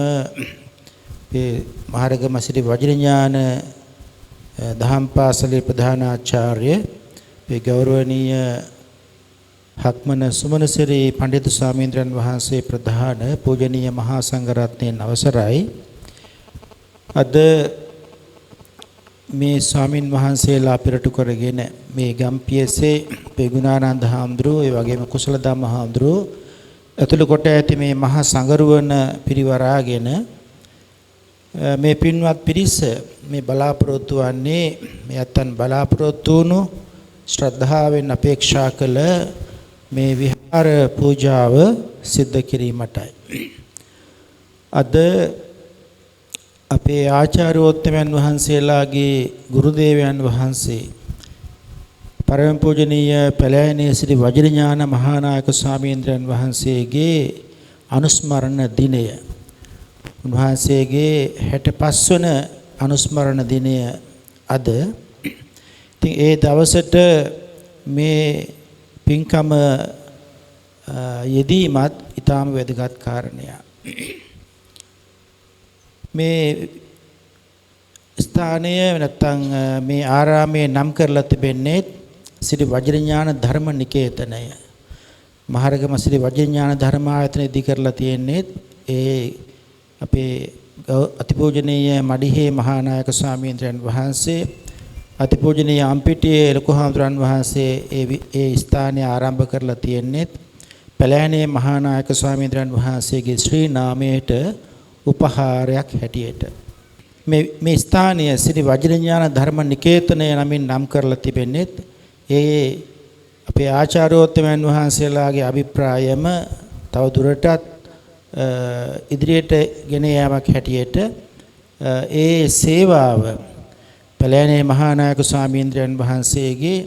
Speaker 10: අපේ මහරගම ශ්‍රී වජිරඥාන දහම් පාසලේ ප්‍රධානාචාර්ය අපේ ගෞරවනීය හක්මන සුමනසිරි පඬිතු ස්වාමීන්ද්‍රයන් වහන්සේ ප්‍රධාන පූජනීය මහා සංඝරත්නයන් අවසරයි. අද මේ ස්වාමින් වහන්සේලා පෙරටු කරගෙන මේ ගම්පියසේ පෙගුණානන්ද හාමුදුරුවෝ, ඒ වගේම කුසල ධම්ම හාමුදුරුවෝ ඇතුළු කොට ඇති මේ මහා සංඝරුවන පිරිවරාගෙන මේ පින්වත් පිරිස මේ බලාපොරොත්තු වන්නේ මේ අතන් බලාපොරොත්තු වුණු ශ්‍රද්ධාවෙන් අපේක්ෂා කළ මේ විහාර පූජාව සිද්ධ කිරීමටයි. අද අපේ ආචාර්යෝත්තමයන් වහන්සේලාගේ ගුරුදේවයන් වහන්සේ පරම පූජනීය පැලෑනේ ශ්‍රී වජිරඥාන මහානායක ස්වාමීන්ද්‍රයන් වහන්සේගේ අනුස්මරණ දිනය, උන්වහන්සේගේ 65 වන අනුස්මරණ දිනය අද. ඉතින් ඒ දවසට මේ පින්කම යෙදීමත් ඊටාම වැදගත් කාරණයක්. මේ ස්ථානය නැත්නම් මේ ආරාමයේ නම් කරලා තිබෙන්නේ ශ්‍රී වජිරඥාන ධර්ම නිකේතනය. මහරගම ශ්‍රී වජිරඥාන ධර්ම ආයතනය ඉදි කරලා තියෙන්නේ ඒ අපේ අතිපූජනීය මඩිහේ මහානායක ස්වාමීන්ද්‍රයන් වහන්සේ, අතිපූජනීය අම්පිටියේ ලොකු හාමුදුරන් වහන්සේ ඒ ස්ථානය ආරම්භ කරලා තියෙන්නේ පැලෑනේ මහානායක ස්වාමීන්ද්‍රයන් වහන්සේගේ ශ්‍රී නාමයට උපහාරයක් හැටියට. මේ ස්ථානය ශ්‍රී වජිරඥාන ධර්ම නිකේතනය නමින් නම් කරලා තිබෙන්නේ ඒ අපේ ආචාර්යෝත්තමයන් වහන්සේලාගේ අභිප්‍රායම තව දුරටත් ඉදිරියට ගෙන යාමක් හැටියට ඒ සේවාව පැලෑනේ මහානායක ස්වාමීන්ද්‍රයන් වහන්සේගේ,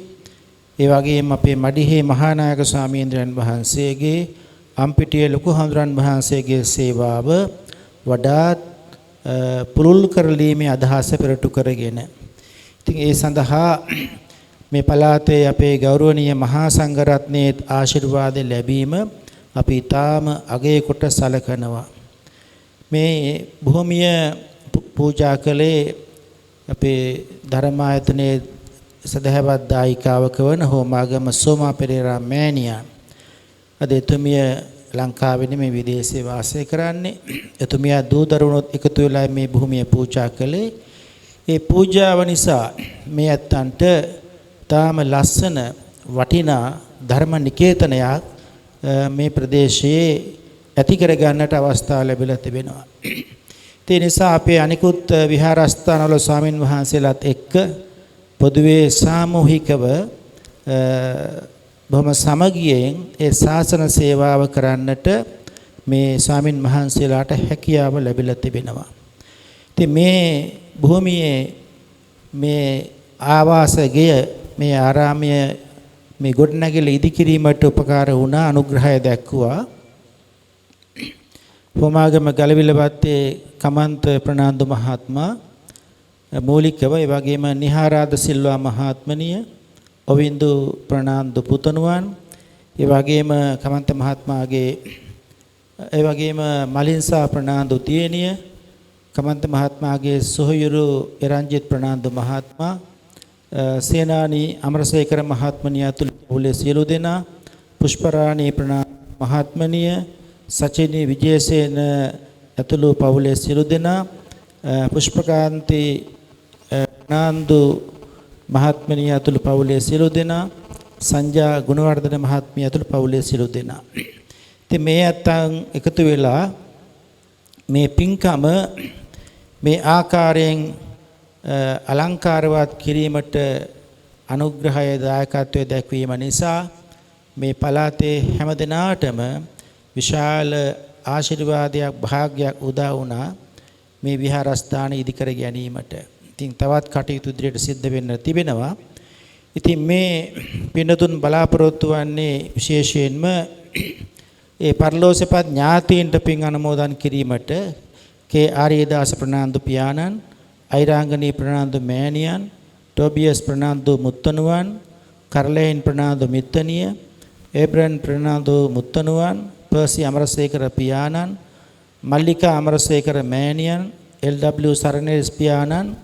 Speaker 10: ඒ වගේම අපේ මඩිහේ මහානායක ස්වාමීන්ද්‍රයන් වහන්සේගේ, අම්පිටියේ ලොකු හඳුරන් වහන්සේගේ සේවාව වඩාත් පුළුල් කරලීමේ අදහස පෙරටු කරගෙන ඉතින් ඒ සඳහා මේ පළාතේ අපේ ගෞරවනීය මහා සංඝරත්නයේ ආශිර්වාද ලැබීම අපි ඊටාම අගය කොට සලකනවා. මේ භූමිය පූජා කළේ අපේ ධර්මායතනයේ සදහවත් දායිකාවක වන හෝමාගම සෝමා පෙරේරා මෑණියන්. අද එතුමිය ලංකාවේ නෙමෙයි විදේශේ වාසය කරන්නේ. එතුමියා දූ දරුවනොත් එකතු වෙලා මේ භූමිය පූජා කළේ. ඒ පූජාව නිසා මේ ඇත්තන්ට තාම ලස්සන වටිනා ධර්ම නිකේතනයක් මේ ප්‍රදේශයේ ඇති කර ගන්නට අවස්ථාව ලැබිලා තිබෙනවා. ඒ නිසා අපේ අනිකුත් විහාරස්ථානවල ස්වාමින් වහන්සේලාත් එක්ක පොදුවේ සාමූහිකව බොහොම සමගියෙන් ඒ ශාසන සේවාව කරන්නට මේ ස්වාමින් වහන්සේලාට හැකියාව ලැබිලා තිබෙනවා. ඉතින් මේ භූමියේ මේ ආවාසගය මේ ආරාමය මේ ගොඩනැගිලි ඉදිකිරීමට උපකාර වුණා අනුග්‍රහය දැක්වුවා. හෝමාගම ගලවිලවත්තේ කමන්ත ප්‍රනාන්දු මහත්මයා මූලිකව ඒ වගේම නිහාරාද සිල්වා මහත්මනිය ඔවින්දු ප්‍රනාන්දු පුතණුවන් ඒ වගේම කමන්ත මහත්මයාගේ ඒ වගේම මලින්සා ප්‍රනාන්දු දියණිය කමන්ත මහත්මයාගේ සොහොයුරු එරංජිත් ප්‍රනාන්දු මහත්මයා සේනානි අමරසේකර මහත්මනිය ඇතුළු පවුලේ සියලු දෙනා පුෂ්පරාණී ප්‍රනාන්දු මහත්මනිය සචිනී විජේසේන ඇතුළු පවුලේ සියලු දෙනා පුෂ්පකාන්ති ප්‍රනාන්දු මහත්මනිය ඇතුළු පවුලේ සියලු දෙනා සංජා ගුණවර්ධන මහත්මිය ඇතුළු පවුලේ සියලු දෙනා. ඉතින් මේ අතන් එකතු වෙලා මේ පින්කම මේ ආකාරයෙන් අලංකාරවත් කිරීමට අනුග්‍රහය දායකත්වයේ දැක්වීම නිසා මේ පළාතේ හැම දිනාටම විශාල ආශිර්වාදයක් භාග්යක් උදා වුණා මේ විහාරස්ථාන ඉදිකර ගැනීමට. ඉතින් තවත් කටයුතු ඉදිරියට සිද්ධ වෙන්න තිබෙනවා. ඉතින් මේ පින්නතුන් බලාපොරොත්තු වන්නේ විශේෂයෙන්ම ඒ පරලෝසපත් ඥාතීන්ට පින් අනුමෝදන් කිරීමට කේ ආර්යදාස ප්‍රනාන්දු පියාණන්, අයිරාංගනී ප්‍රනාන්දු මෑණියන්, ටෝබියස් ප්‍රනාන්දු මුත්තණුවන්, කරලෙන් ප්‍රනාන්දු මිත්තනිය, ඒබ්‍රන් ප්‍රනාන්දු මුත්තණුවන්, පර්සි අමරසේකර පියාණන්, මල්ලිකා අමරසේකර මෑණියන්, එල්.ඩබ්ලිව් සරණේස් පියාණන්,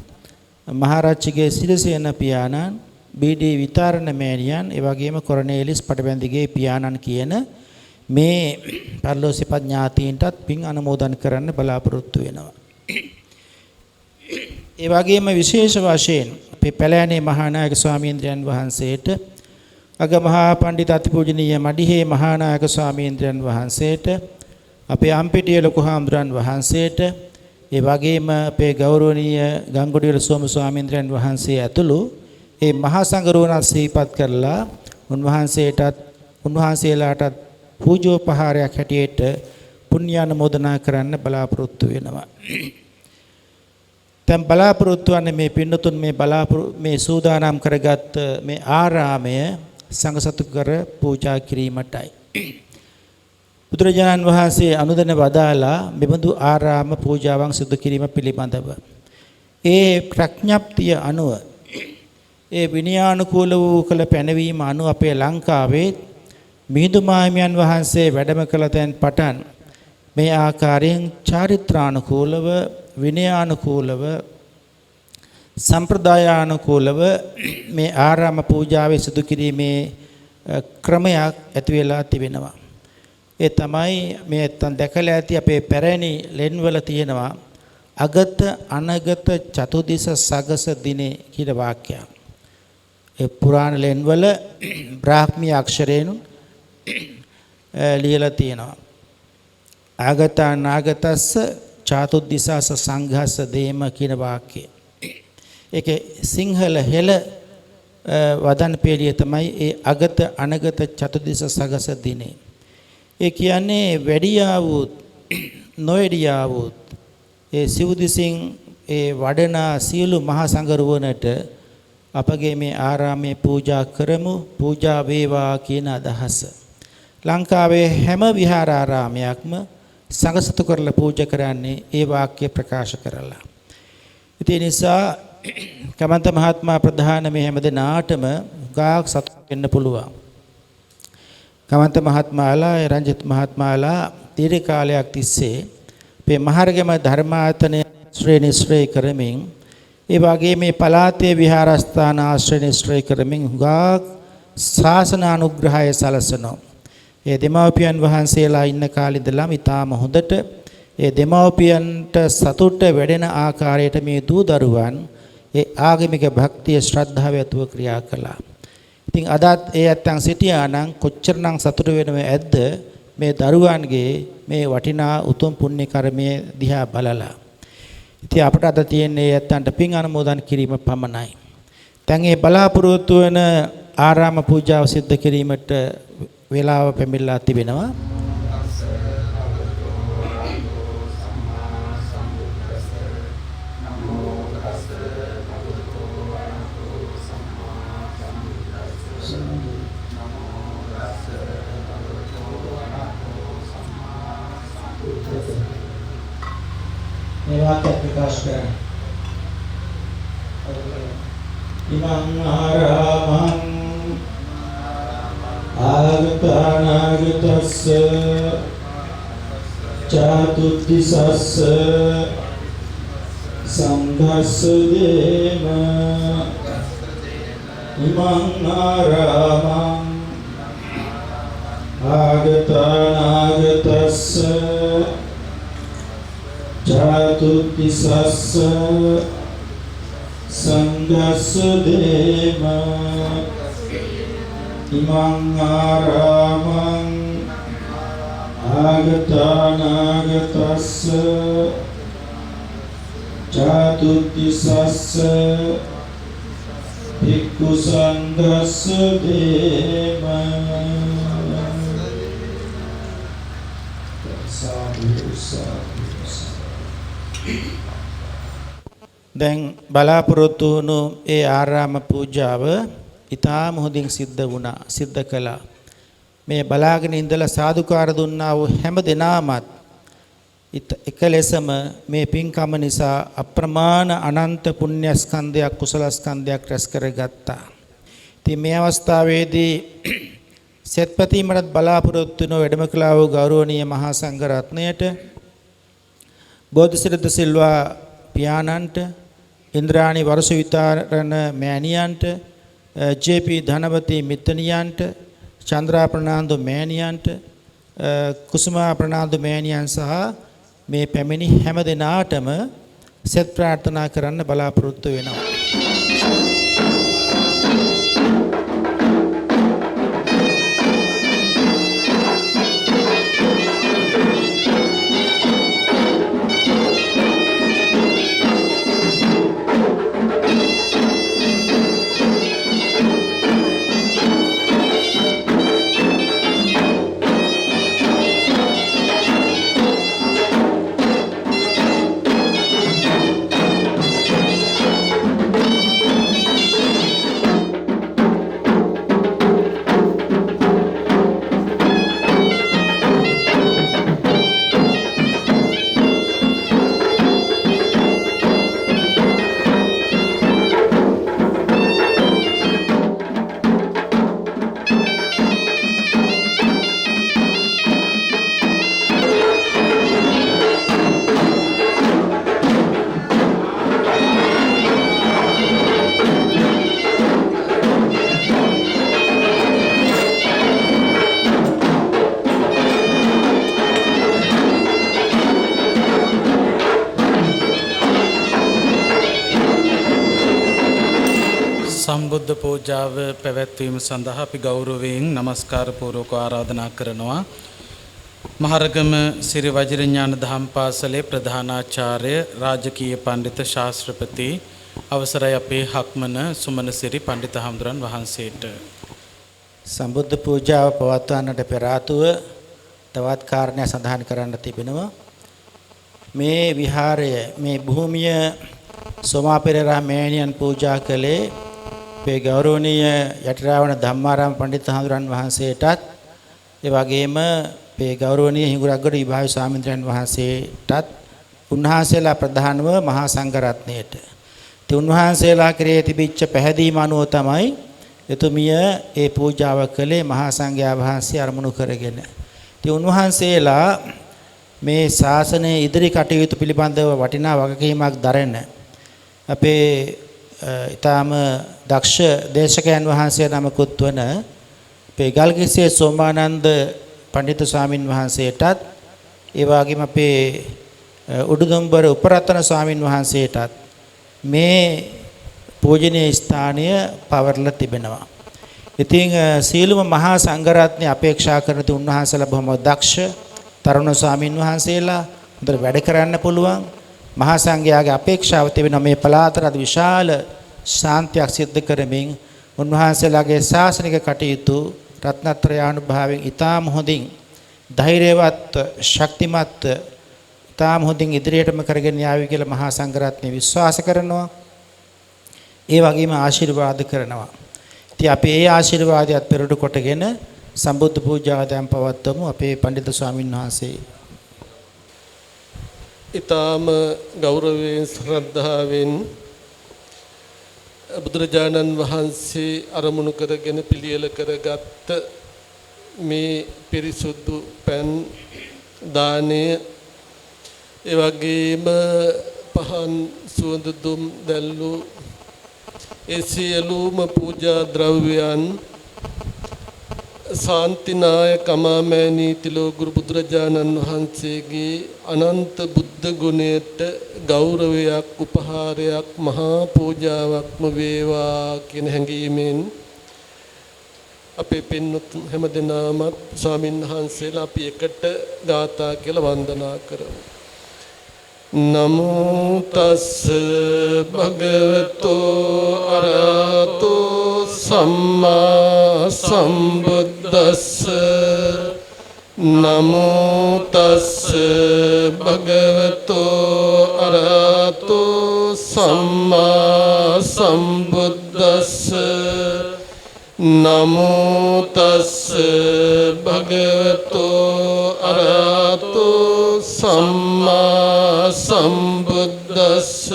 Speaker 10: මහරච්චිගේ සිරිසේන පියාණන්, බී.ඩී විතාරණ මෑණියන්, ඒ වගේම කොරනේලිස් පටබැඳිගේ පියාණන් කියන මේ පරලෝසපත් ඥාතීන්ටත් පින් අනුමෝදන් කරන්න බලාපොරොත්තු වෙනවා. ඒ වගේම විශේෂ වශයෙන් අපේ පැලෑනේ මහානායක ස්වාමීන්ද්‍රයන් වහන්සේට, අගමහා පණ්ඩිත අතිපූජනීය මඩිහේ මහානායක ස්වාමීන්ද්‍රයන් වහන්සේට, අපේ අම්පිටිය ලොකු හාමුදුරන් වහන්සේට, ඒ වගේම අපේ ගෞරවනීය ගංගොඩිවල සෝම ස්වාමීන්ද්‍රයන් වහන්සේ ඇතුළු ඒ මහා සංඝරුවනත් සිහිපත් කරලා උන්වහන්සේලාටත් පූජෝපහාරයක් හැටියට පුණ්‍යානුමෝදනා කරන්න බලාපොරොත්තු වෙනවා. දැන් බලාපොරොත්තු වන්නේ මේ පින්නතුන් මේ සූදානම් කරගත් මේ ආරාමය සංඝසතු කර පූජා කිරීමටයි. බුදුරජාණන් වහන්සේ අනුදැන වදාලා මෙබඳු ආරාම පූජාවන් සිදු කිරීම පිළිබඳව ඒ ප්‍රඥප්තිය අනුව ඒ විනයානුකූල වූ කළ පැනවීම අනුව අපේ ලංකාවේ මිහිඳු මාහිමියන් වහන්සේ වැඩම කළ තැන් පටන් මේ ආකාරයෙන් චාරිත්‍රානුකූලව විනයානුකූලව සම්ප්‍රදායානුකූලව මේ ආරාම පූජාවේ සිදු කිරීමේ ක්‍රමයක් ඇති වෙලා තිබෙනවා. ඒ තමයි මේ නැත්තම් දැකලා ඇති අපේ පැරණි ලෙන්වල තියෙනවා අගත අනගත චතුදිස සගස දිනේ කියන වාක්‍යයක්. ඒ පුරාණ ලෙන්වල බ්‍රාහ්මී අක්ෂරයෙන් ලියලා තියෙනවා. ආගත අනාගතස්ස චතුද්දිසස සංඝස්ස දේම කියන වාක්‍යය. ඒකේ සිංහල හෙළ වදන් පෙළිය තමයි ඒ අගත අනගත චතුද්දිස සගස දිනේ. ඒ කියන්නේ වැඩියා වූ නොවැඩියා වූ ඒ සිව්දිසින් ඒ වඩනා සියලු මහා සංඝරුවනට අපගේ මේ ආරාමයේ පූජා කරමු, පූජා වේවා කියන අදහස. ලංකාවේ හැම විහාරාරාමයක්ම සංඝසතු කරලා පූජා කරන්නේ ඒ වාක්‍ය ප්‍රකාශ කරලා. ඉතින් ඒ නිසා කමන්ත මහත්මයා ප්‍රධාන මේ හැම දිනාටම ගාක් සතුට වෙන්න පුළුවන්. කමන්ත මහත්මයාලා රංජිත් මහත්මයාලා දීර්ඝ කාලයක් තිස්සේ මේ මහරගම ධර්මායතනය ශ්‍රේණි කරමින් ඒ වගේ මේ පළාතේ විහාරස්ථාන ආශ්‍රය කරමින් ගාක් ශාසන අනුග්‍රහය සලසනවා. ඒ දෙමව්පියන් වහන්සේලා ඉන්න කාලේ ඉඳලම ඊටාම හොඳට ඒ දෙමව්පියන්ට සතුට වැඩෙන ආකාරයට මේ දූ දරුවන් ඒ ආගමික භක්තිය ශ්‍රද්ධාව ඇතුව ක්‍රියා කළා. ඉතින් අදත් ඒ ඇත්තන් සිටියා නම් කොච්චරනම් සතුට වෙනව ඇද්ද මේ දරුවන්ගේ මේ වටිනා උතුම් පුණ්‍ය කර්මයේ දිහා බලලා. ඉතින් අපට අද තියෙන්නේ ඒ ඇත්තන්ට පින් අනුමෝදන් කිරීම පමණයි. දැන් මේ බලාපොරොත්තු වෙන ආරාම පූජාව සිද්ධ කිරීමට වේලාව පැමිණලා තිබෙනවා. මේ වාක්‍ය ප්‍රකාශ කරන්න. ඉමං ආරාමං ආගතානාගතස්ස චාතුත්තිසස්ස සංඝස්ස දේම ඉමං ආරාමං ආගතානාගතස්ස චාතුත්තිසස්ස සංඝස්ස දේම ඉමං ආරාමං ආගතානාගතස්ස චාතුත්තිසස්ස භික්ඛු සංඝස්ස දේම දැන් බලාපොරොත්තු වුණු ඒ ආරාම පූජාව ඉතාම හොඳින් සිද්ධ කළා. මේ බලාගෙන ඉඳලා සාදුකාර දුන්නා වූ හැම දෙනාමත් එක ලෙසම මේ පින්කම නිසා අප්‍රමාණ අනන්ත පුණ්‍ය ස්කන්ධයක් කුසල ස්කන්ධයක් රැස් කරගත්තා. ඉතින් මේ අවස්ථාවේදී සත්පතිමරත් බලාපොරොත්තු වෙන වැඩම කළා වූ ගෞරවනීය මහා සංඝ රත්නයට බෝධිසත්ව සිල්වා පියාණන්ට ඉන්ද්‍රාණි වරස විතරණ මෑණියන්ට ජේ.පී. ධනවති මිත්තනියන්ට චන්ද්‍රා ප්‍රනාන්දු මෑණියන්ට කුසුමා ප්‍රනාන්දු මෑණියන් සහ මේ පැමිණි හැම දෙනාටම සෙත් ප්‍රාර්ථනා කරන්න බලාපොරොත්තු වෙනවා.
Speaker 8: සම්බුද්ධ පූජාව පැවැත්වීම සඳහා අපි ගෞරවයෙන් নমස්කාර පූර්වක ආරාධනා කරනවා. මහරගම සිරි වජිරඥාන දහම් පාසලේ ප්‍රධානාචාර්ය රාජකීය පඬිත ශාස්ත්‍රපති අවසරයි අපේ හක්මන සුමනසිරි පඬිත හඳුරන් වහන්සේට.
Speaker 10: සම්බුද්ධ පූජාව පවත්වන්නට පෙර ආතුව තවත් කාරණයක් සඳහන් කරන්න තිබෙනවා. මේ විහාරය මේ භූමිය සෝමා පෙරේරා මෑණියන් පූජා කළේ අපේ ගෞරවනීය යටිරාවණ ධම්මාරාම පඬිත් හඳුරන් වහන්සේටත් ඒ වගේම අපේ ගෞරවනීය හිඟුරක්ගොඩ විභාග ස්වාමීන් වහන්සේටත් උන්වහන්සේලා ප්‍රධානව මහා සංඝරත්නයට. ඉතින් උන්වහන්සේලා කෙරෙහි තිබිච්ච පැහැදීම අනුව තමයි එතුමිය ඒ පූජාව කළේ මහා සංඝයා වහන්සේ අරමුණු කරගෙන. ඉතින් උන්වහන්සේලා මේ ශාසනයේ ඉදිරි කටයුතු පිළිබඳව වටිනා වගකීමක් දරන අපේ ඊටාම දක්ෂ දේශකයන් වහන්සේ නමකුත් වන අපේ ගල්කිස්සේ සෝමානන්ද පඬිතු ස්වාමින් වහන්සේටත් ඒ වගේම අපේ උඩුදුම්බර උපරතන ස්වාමින් වහන්සේටත් මේ පූජනීය ස්ථානය පවර්ලා තිබෙනවා. ඉතින් සීලම මහා සංඝරත්නය අපේක්ෂා කරන උන්වහන්සේලා බොහොම දක්ෂ තරුණ ස්වාමින් වහන්සේලා හොඳට වැඩ කරන්න පුළුවන්. මහා සංඝයාගේ අපේක්ෂාව තිබෙන මේ පළාතට අද විශාල ශාන්තියක් සිද්ධ කරමින් උන්වහන්සේලාගේ ශාසනික කටයුතු රත්නත්‍රයානුභාවයෙන් ඊටාම හොඳින් ධෛර්යවත් ශක්තිමත් ඊටාම හොඳින් ඉදිරියටම කරගෙන යාවි කියලා මහා සංඝරත්නය විශ්වාස කරනවා. ඒ වගේම ආශිර්වාද කරනවා. ඉතින් අපි ඒ ආශිර්වාදයත් පෙරට කොටගෙන සම්බුද්ධ පූජාවදයන් පවත්වමු. අපේ පඬිතු ස්වාමින් වහන්සේ
Speaker 11: ඊටාම ගෞරවයෙන් ශ්‍රද්ධාවෙන් බුදුරජාණන් වහන්සේ අරමුණු කරගෙන පිළියෙල කරගත් මේ පිරිසුදු පෑන් දානය ඒ වගේම පහන් සුවඳ දුම් දැල්ලු ඒ සියලුම පූජා ද්‍රව්‍යයන් ශාන්තිනායක අමාමෑණී තිලෝගුරු බුදුරජාණන් වහන්සේගේ අනන්ත බුද්ධ ගුණයට ගෞරවයක් උපහාරයක් මහා පූජාවක්ම වේවා කියන හැඟීමෙන් අපේ පින්වත් හැමදෙනාම ස්වාමීන් වහන්සේලා අපි එකට ගාථා කියලා වන්දනා කරමු. නමෝ තස්ස භගවතෝ අරහතෝ සම්මා සම්බුද්දස්ස නමෝ තස්ස භගවතෝ අරහතෝ සම්මා සම්බුද්දස්ස නමෝ තස්ස භගවතෝ අරහතෝ සම්මා සම්බුද්දස්ස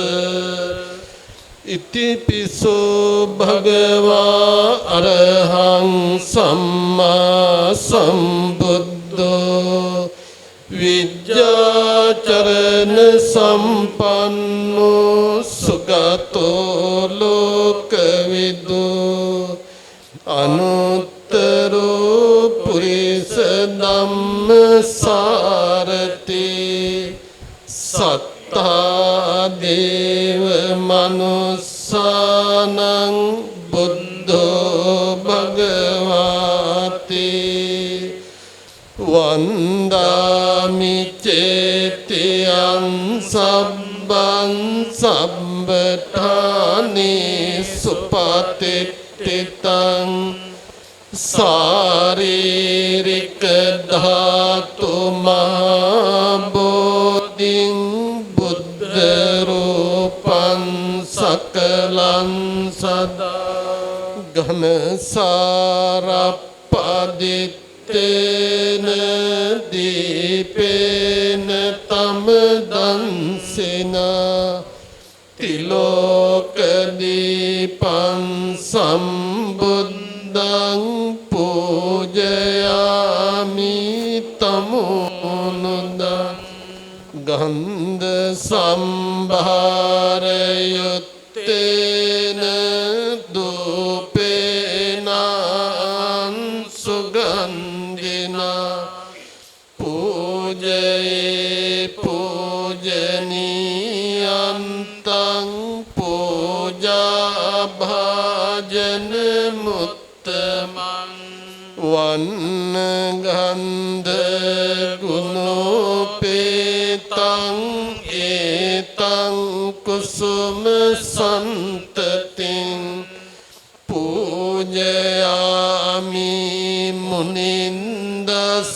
Speaker 11: ඉතිපිසෝ භගවා අරහං සම්මා සම්බුද්ධෝ විද්‍යාචරණ සම්පන්නෝ සුගතෝ ලෝකවිදෝ අනුත්තරෝ පුරිස ධම්මසාරති සත්තා දේව මනුස්සානං බුද්ධෝ භගවාති වන්දාමි චේතියං සබ්බං සම්බඨානි සුපතිට්ඨිතං සාරීරික ධාතු මහබෝධින් බුද්ධ රූපං සකලං සදා ඝන සාරප්පදිත්තේන දීපේන තම දන්සිනා තිලෝක දීපං සම්බුද්ධං පූජයාමි තමුනුදං ගන්ධ සම්භාරයුත්තේන දූපේන සුගන්ධිනා පූජයේ පූජනීයන්තං පූජා භාජන මුත්තමං වන්න ගන්ධ ගුණෝපේතං ඒතං කුසුම සන්තතින් පූජයාමි මුනින්දස්ස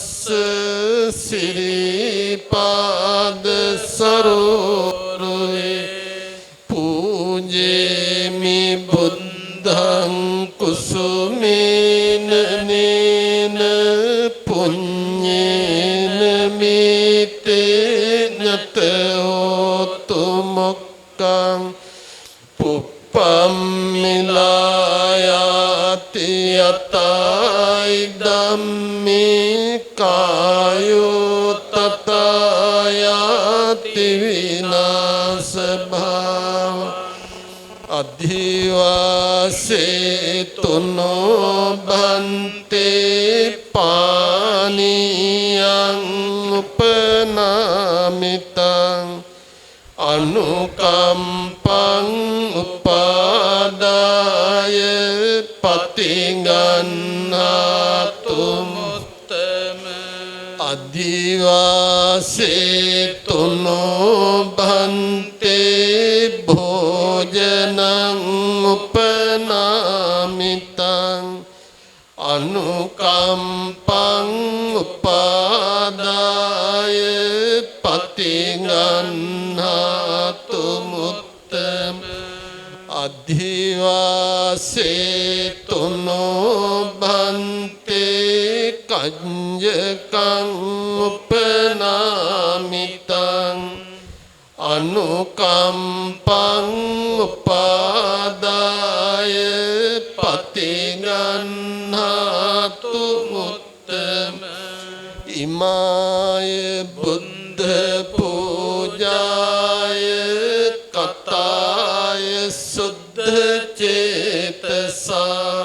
Speaker 11: සිරිපාද සරෝරුවේ පූජේමි බුද්ධං කුසුමේන නේන පුඤ්ඤේ මිතේනත හෝතු මොක්ඛං පුප්පම්මිලායාති යතයි ධම්මේ කායෝ තතයාති විනාශ භාව අධිවාසේ තුනෝ බන්තේ පානියං උපනාමිතං අනුකම්පං උපාදාය පතිගන්නාතු මුත්තම අධිවාසේ තුනෝ බන්තේ භෝජනං උපනාමිතං අනුකම්පං උපාදාය පතිගන්නාතු මුත්තම අධිවාසේ තුනෝ බන්තේ කඤ්ජකං උපනාමිතං අනුකම්පං උපාදාය පතිගන්නාතු මුත්තම ඉමාය බුද්ධ පූජාය කතාය සුද්ධ චේතසා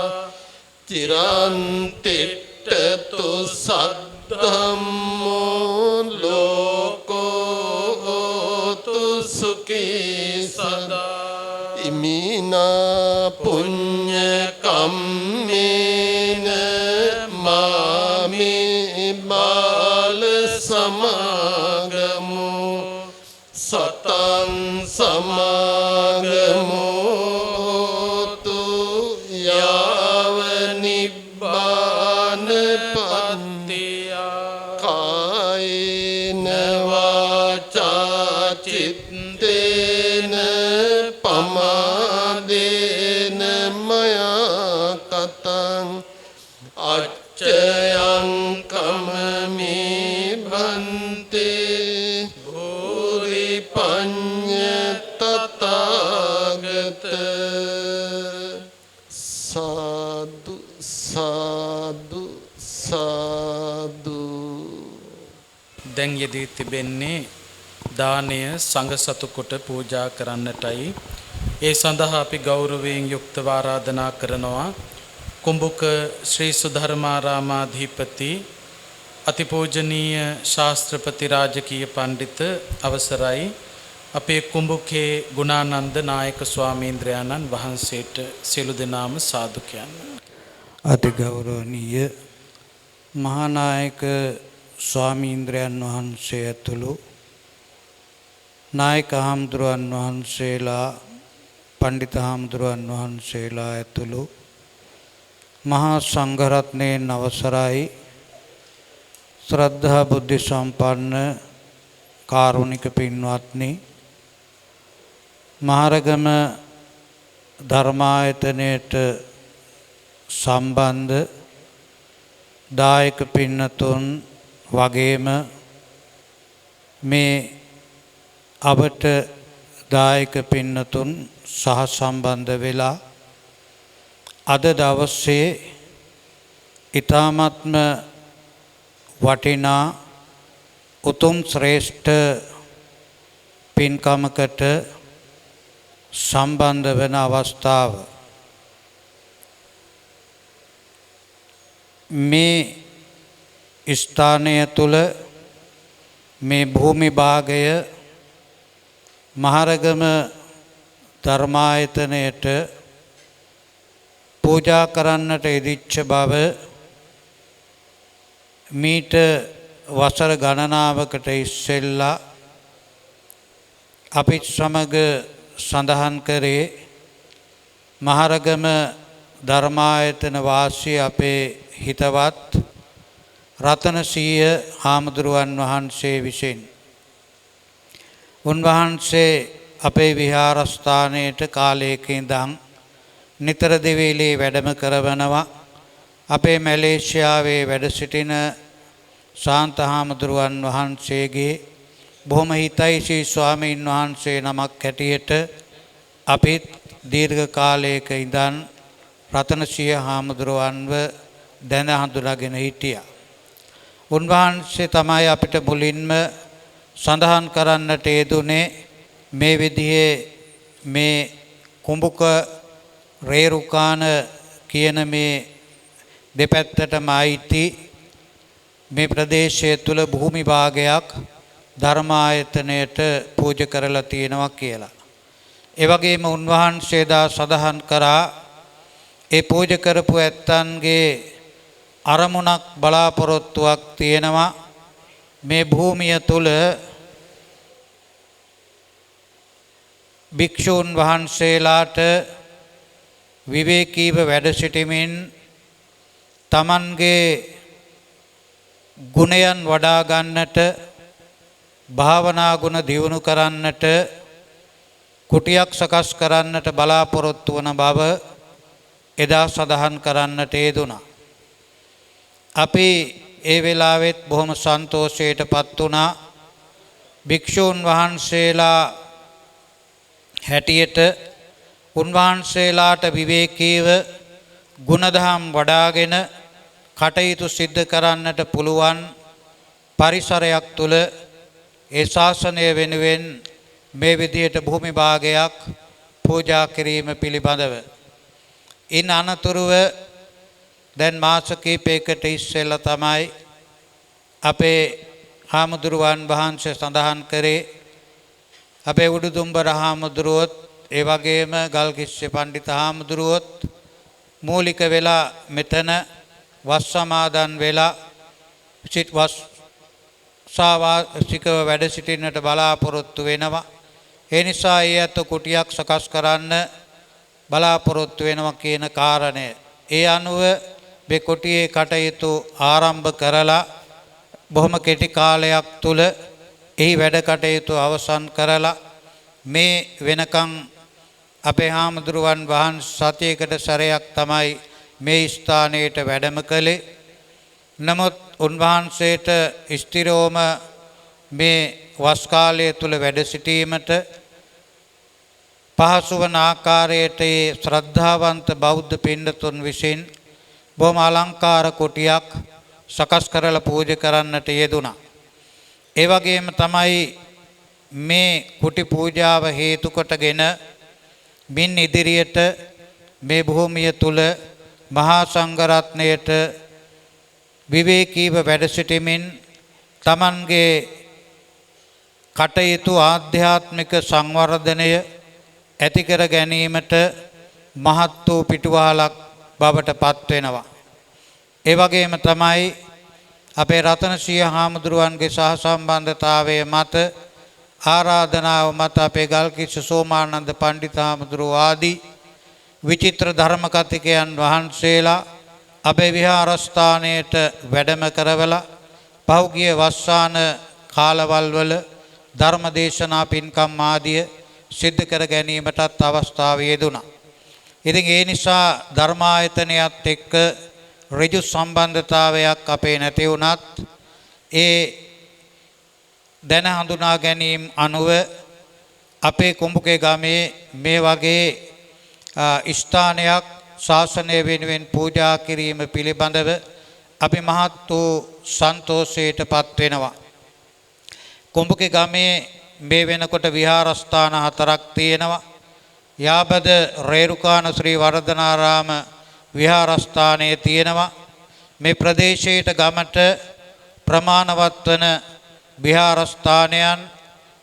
Speaker 11: චිරන්තිට්ඨතු සද්ධම්මෝ ලෝකෝ හෝතු සුඛී සදා ඉමිනා පුඤ්ඤ කම්මේන මාමේ බාල සමාගමු සතං සමාගමෝතු යාව නිබ්බාන පත්තිය කායේන වාචා චිත්තේන පමාදේන මයා කතං අච්චයං කමමේ බන්තේ භූරි පඤ්ඤ තථාගත සාදු සාදු සාදු.
Speaker 8: දැන් යෙදී තිබෙන්නේ දානය සංඝ සතු කොට පූජා කරන්නටයි. ඒ සඳහා අපි ගෞරවයෙන් යුක්තව ආරාධනා කරනවා කුඹුක ශ්‍රී සුධර්මාරාමාධිපති අතිපූජනීය ශාස්ත්‍රපති රාජකීය පඬිත අවසරයි අපේ කුඹුකේ ගුණානන්ද නායක ස්වාමීන්ද්‍රයන්න් වහන්සේට සියලු දෙනාම සාදු කියන්න.
Speaker 12: අතිගෞරවනීය මහානායක ස්වාමීන්ද්‍රයන් වහන්සේ ඇතුළු නායක හාමුදුරුවන් වහන්සේලා පඬිත හාමුදුරුවන් වහන්සේලා ඇතුළු මහා සංඝරත්නයෙන් අවසරයි ශ්‍රද්ධා බුද්ධ සම්පන්න කාරුණික පින්වත්නි මහරගම ධර්මායතනයට සම්බන්ධ දායක පින්නතුන් වගේම මේ අපට දායක පින්නතුන් සහ සම්බන්ධ වෙලා අද දවසේ ඊ타ත්ම වටිනා උතුම් ශ්‍රේෂ්ඨ පින්කමකට සම්බන්ධ වෙන අවස්ථාව මේ ස්ථානය තුල මේ භූමි භාගය මහරගම ධර්මායතනයට පූජා කරන්නට ඉදිච්ච බව මීට වසර ගණනාවකට ඉස්සෙල්ලා අපිත් සමග සඳහන් කරේ මහරගම ධර්මායතන වාසී අපේ හිතවත් රතනසීය හාමුදුරුවන් වහන්සේ විසින් උන්වහන්සේ අපේ විහාරස්ථානයට කාලයක ඉඳන් නිතර දෙවේලේ වැඩම කරවනවා. අපේ මැලේසියාවේ වැඩ සිටින ශාන්ත හාමුදුරුවන් වහන්සේගේ බොහොම හිතයිසී ස්වාමීන් වහන්සේ නමක් හැටියට අපිත් දීර්ඝ කාලයක ඉඳන් රතනසිය හාමුදුරුවන්ව දැන හඳුනාගෙන හිටියා. උන්වහන්සේ තමයි අපිට මුලින්ම සඳහන් කරන්නට යෙදුනේ මේ විදිහේ මේ කුඹුක රේරුකාන කියන මේ දෙපැත්තටම අයිති මේ ප්‍රදේශය තුල භූමි භාගයක් ධර්මායතනයට පූජා කරලා තියෙනවා කියලා. ඒ වගේම උන්වහන්සේ දා සඳහන් කරා ඒ පූජා කරපු ඇත්තන්ගේ අරමුණක් බලාපොරොත්තුවක් තියෙනවා මේ භූමිය තුල භික්ෂූන් වහන්සේලාට විවේකීව වැඩ සිටීමෙන් තමන්ගේ ගුණයන් වඩා ගන්නට භාවනා ගුණ දියුණු කරන්නට කුටියක් සකස් කරන්නට බලාපොරොත්තු වන බව එදා සඳහන් කරන්නට යෙදුණා. අපි ඒ වෙලාවෙත් බොහොම සන්තෝෂයටපත් වුණා. භික්ෂූන් වහන්සේලා හැටියට උන්වහන්සේලාට විවේකීව ගුණධම් වඩාගෙන කටයුතු සිද්ධ කරන්නට පුළුවන් පරිසරයක් තුල ඒ ශාසනය වෙනුවෙන් මේ විදියට භූමි භාගයක් පූජා කිරීම පිළිබඳව ඉන් අනතුරුව දැන් මාස කිහිපයකට ඉස්සෙල්ලා තමයි අපේ හාමුදුරුවන් වහන්සේ සඳහන් කරේ අපේ උඩුදුම්බර හාමුදුරුවොත් ඒ වගේම ගල්කිස්සේ පණ්ඩිත හාමුදුරුවොත් මූලික වෙලා මෙතන වස් සමාදන් වෙලා සිට වස් සාවාසිකව වැඩ සිටින්නට බලාපොරොත්තු වෙනවා. ඒ නිසා ඒ අත කුටියක් සකස් කරන්න බලාපොරොත්තු වෙනවා කියන කාරණය. ඒ අනුව මේ කුටියේ කටයුතු ආරම්භ කරලා බොහොම කෙටි කාලයක් තුල එහි වැඩ කටයුතු අවසන් කරලා මේ වෙනකන් අපේ හාමුදුරුවන් වහන්සේ සතියකට සැරයක් තමයි මේ ස්ථානයට වැඩම කළේ. නමුත් උන්වහන්සේට ස්ථිරවම මේ වස් කාලය තුල වැඩ සිටීමට පහසු වන ආකාරයට ශ්‍රද්ධාවන්ත බෞද්ධ පින්වතුන් විසින් බොහොම අලංකාර කුටියක් සකස් කරලා පූජා කරන්නට යෙදුණා. ඒ වගේම තමයි මේ කුටි පූජාව හේතු කොටගෙන මින් ඉදිරියට මේ භූමිය තුල මහා සංඝරත්නයට විවේකීව වැඩ සිටීමෙන් තමන්ගේ කටයුතු ආධ්‍යාත්මික සංවර්ධනය ඇති කර ගැනීමට මහත් වූ පිටුවහලක් බවට පත් වෙනවා. ඒ වගේම තමයි අපේ රතනසිය හාමුදුරුවන්ගේ සහසම්බන්ධතාවය මත ආරාධනාව මත අපේ ගල්කිස්ස සෝමානන්ද පණ්ඩිත හාමුදුරුව ආදී විචිත්‍ර ධර්ම කතිකයන් වහන්සේලා අපේ විහාරස්ථානයට වැඩම කරවලා පහුගිය වස්සාන කාලවල් වල ධර්ම දේශනා පින්කම් ආදිය සිද්ධ කර ගැනීමටත් අවස්ථාව යෙදුණා. ඉතින් ඒ නිසා ධර්මායතනයත් එක්ක ඍජු සම්බන්ධතාවයක් අපේ නැති වුණත් ඒ දැන හඳුනා ගැනීම අනුව අපේ කුඹුකේ ගමේ මේ වගේ ස්ථානයක් ශාසනය වෙනුවෙන් පූජා කිරීම පිළිබඳව අපි මහත් වූ සන්තෝෂයටපත් වෙනවා. කුඹුකේ ගමේ මේ වෙනකොට විහාරස්ථාන 4ක් තියෙනවා. යාබද රේරුකාන ශ්‍රී වර්ධනාරාම විහාරස්ථානයේ තියෙනවා. මේ ප්‍රදේශයට ගමට ප්‍රමාණවත් වන විහාරස්ථානයන්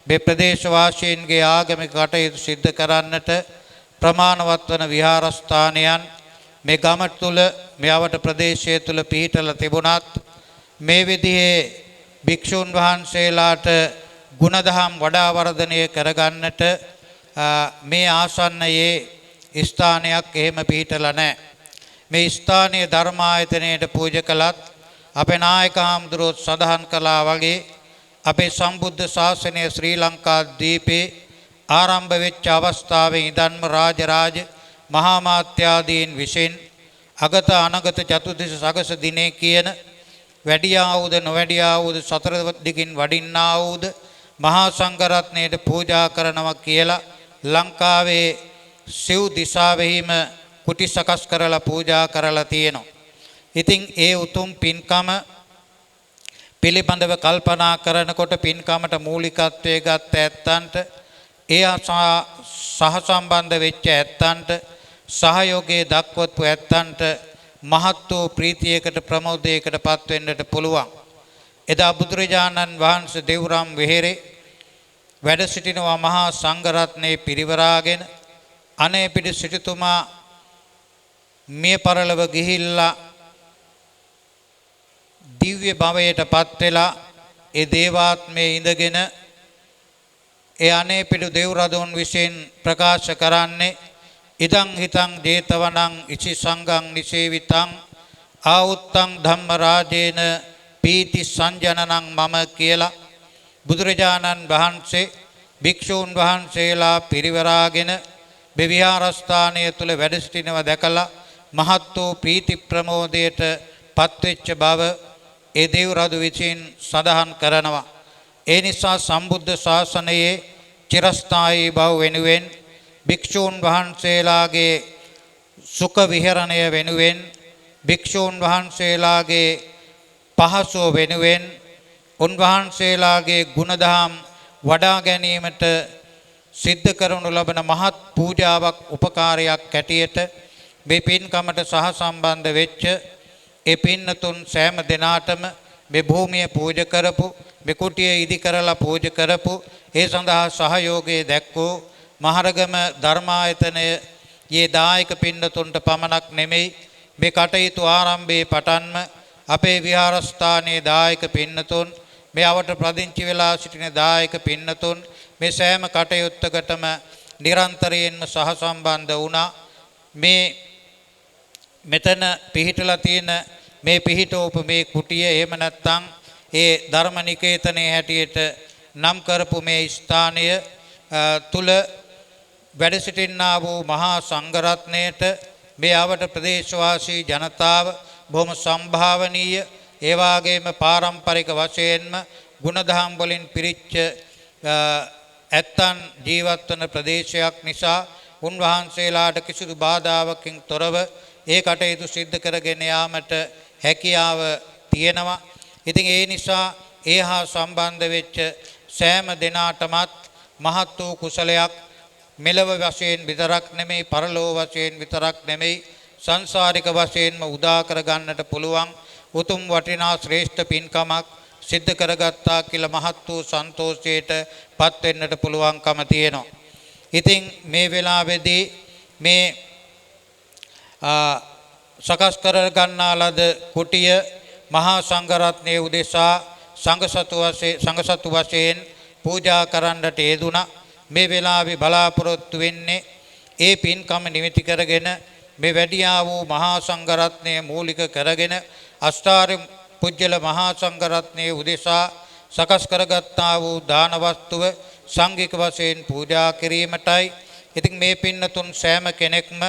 Speaker 12: මේ ප්‍රදේශ වාසීන්ගේ ආගමික කටයුතු සිද්ධ කරන්නට ප්‍රමාණවත් වන විහාරස්ථානයන් මේ ගම තුල මෙවට ප්‍රදේශය තුල පිහිටලා තිබුණත් මේ විදිහේ භික්ෂුන් වහන්සේලාට ගුණධම් වඩා වර්ධනය කරගන්නට මේ ආසන්නයේ ස්ථානයක් එහෙම පිහිටලා නැහැ. මේ ස්ථානයේ ධර්මායතනයට පූජා කළත් අපේ නායක හාමුදුරුවෝ සඳහන් කළා වගේ අපේ සම්බුද්ධ ශාසනය ශ්‍රී ලංකා දීපේ ආරම්භ වෙච්ච අවස්ථාවේ ඉඳන්ම රාජරාජ මහා මාත්‍යාදීන් විසින් අගත අනගත චතුර්දශ සගස දිනේ කියන වැඩියා වූද නොවැඩියා වූද සතර දිගින් වඩින්නා වූද මහා සංඝරත්නයට පූජා කරනවා කියලා ලංකාවේ සිව් දිසාවෙහිම කුටි සකස් කරලා පූජා කරලා තියෙනවා. ඉතින් ඒ උතුම් පින්කම පිළිබඳව කල්පනා කරනකොට පින්කමට මූලිකත්වයේ ගත්ත ඇත්තන්ට ඒ සහසම්බන්ධ වෙච්ච ඇත්තන්ට සහයෝගයේ දක්වපු ඇත්තන්ට මහත් වූ ප්‍රීතියකට ප්‍රමෝදයකට පත් වෙන්නට පුළුවන්. එදා බුදුරජාණන් වහන්සේ දෙව්රම් වෙහෙරේ වැඩ සිටිනවා මහා සංඝරත්නයේ පිරිවරාගෙන අනේ පිට සිටුතුමා මිය පරලොව ගිහිල්ලා දිව්‍ය භවයට පත් වෙලා ඒ දේවාත්මයේ ඉඳගෙන ඒ අනේ පිටු දේවරදුන් විසින් ප්‍රකාශ කරන්නේ ඉදං හිතං ජේතවනං ඉසි සංඝං නිසේවිතං ආඋත්තං ධම්ම රාජේන පීති සංජනනං මම කියලා බුදුරජාණන් වහන්සේ භික්ෂූන් වහන්සේලා පිරිවරාගෙන මේ විහාරස්ථානය තුල වැඩ සිටිනව දැකලා මහත් වූ ප්‍රීති ප්‍රමෝදයට පත්වෙච්ච බව ඒ දේවරදු විසින් සඳහන් කරනවා. ඒ නිසා සම්බුද්ධ ශාසනයේ චිරස්ථායී බව වෙනුවෙන් භික්ෂූන් වහන්සේලාගේ සුඛ විහරණය වෙනුවෙන් භික්ෂූන් වහන්සේලාගේ පහසුව වෙනුවෙන් උන්වහන්සේලාගේ ගුණධම් වඩා ගැනීමට සිද්ධ කරනු ලබන මහත් පූජාවක් උපකාරයක් ඇටියට මේ පින්කමට සහ සම්බන්ධ වෙච්ච ඒ පින්නතුන් සෑම දිනාටම මේ භූමිය පූජා කරපු මේ කුටිය ඉදි කරලා පූජා කරපු ඒ සඳහා සහයෝගය දැක්වූ මහරගම ධර්මායතනයේ යේ දායක පින්නතුන්ට පමණක් නෙමෙයි මේ කටයුතු ආරම්භයේ පටන්ම අපේ විහාරස්ථානයේ දායක පින්නතුන් මේ අවට ප්‍රදිංචි වෙලා සිටින දායක පින්නතුන් මේ සෑම කටයුත්තකටම නිරන්තරයෙන්ම සහසම්බන්ධ වුණා. මේ මෙතන පිහිටලා තියෙන මේ පිහිටෝප මේ කුටිය එහෙම නැත්නම් ඒ ධර්මනිකේතනයේ හැටියට නම් කරපු මේ ස්ථානය තුල වැඩ සිටින්නා වූ මහා සංඝරත්නයට මේ ආවට ප්‍රදේශවාසී ජනතාව බොහොම සම්භාවනීය ඒ වගේම පාරම්පරික වශයෙන්ම ගුණධම් වලින් පිරිච්ච ඇත්තන් ජීවත් වන ප්‍රදේශයක් නිසා උන්වහන්සේලාට කිසිදු බාධාවකින් තොරව ඒ කටයුතු සිද්ධ කරගෙන යාමට හැකියාව තියෙනවා. ඉතින් ඒ නිසා ඒ හා සම්බන්ධ වෙච්ච සෑම දිනාටමත් මහත් වූ කුසලයක් මෙලව වශයෙන් විතරක් නෙමෙයි පරලෝව වශයෙන් විතරක් නෙමෙයි සංසාරික වශයෙන්ම උදා කර ගන්නට පුළුවන් උතුම් වටිනා ශ්‍රේෂ්ඨ පින්කමක් සිද්ධ කරගත්තා කියලා මහත් වූ සන්තෝෂයට පත් වෙන්නට පුළුවන්කම තියෙනවා. ඉතින් මේ වෙලාවේදී මේ සකස් කර ගන්නා ලද කුටිය මහා සංඝරත්නයේ උදෙසා සංඝසතු වශයෙන් පූජා කරන්නට යෙදුණා. මේ වෙලාවේ බලාපොරොත්තු වෙන්නේ ඒ පින්කම නිමිති කරගෙන මේ වැඩියා වූ මහා සංඝරත්නය මූලික කරගෙන අෂ්ටාර්ය පුජ්‍යල මහා සංඝරත්නයේ උදෙසා සකස් කරගත්තා වූ දාන වස්තුව සංඝික වශයෙන් පූජා කිරීමටයි. ඉතින් මේ පින්නතුන් සෑම කෙනෙක්ම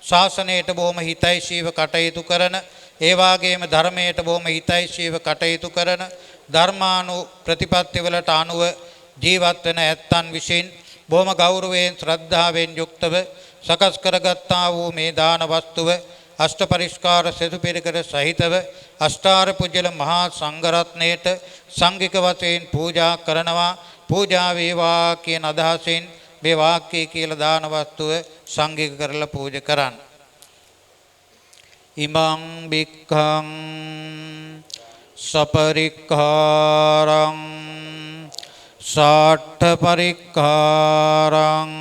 Speaker 12: ශාසනයට බොහොම හිතයිශීව කටයුතු කරන ඒ වාගේම ධර්මයට බොහොම හිතයිශීව කටයුතු කරන ධර්මානු ප්‍රතිපත්තිවලට අනුව ජීවත් වෙන ඇත්තන් විසින් බොහොම ගෞරවයෙන් ශ්‍රද්ධාවෙන් යුක්තව සකස් කරගත්තා වූ මේ දාන වස්තුව අෂ්ට පරිස්කාර සෙතු පිරිකර සහිතව අෂ්ටාර පුජ්‍යල මහා සංඝරත්නයට සංඝික වශයෙන් පූජා කරනවා. පූජා වේවා කියන අදහසින් මේ වාක්‍යය කියලා දාන වස්තුව සංඝික කරලා පූජා කරන්න. ඉමං බික්ඛං සපරික්ඛාරං සාට්ඨ පරික්ඛාරං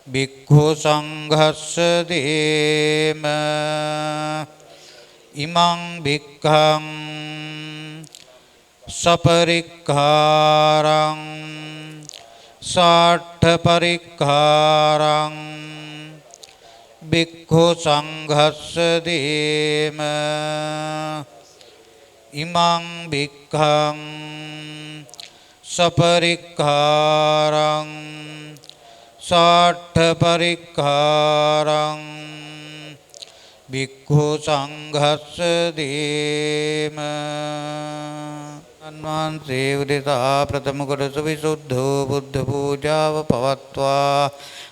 Speaker 12: භික්ඛු සංඝස්ස දේම ඉමං බික්ඛං සපරික්ඛාරං සාට්ඨ පරික්ඛාරං භික්ඛු සංඝස්ස දේම ඉමං බික්ඛං සපරික්ඛාරං සාට්ඨ පරික්ඛාරං භික්ඛු සංඝස්ස දීම අන්වන්සේ උදෙසා ප්‍රථම කොටස විසුද්ධෝ බුද්ධ පූජාව පවත්වා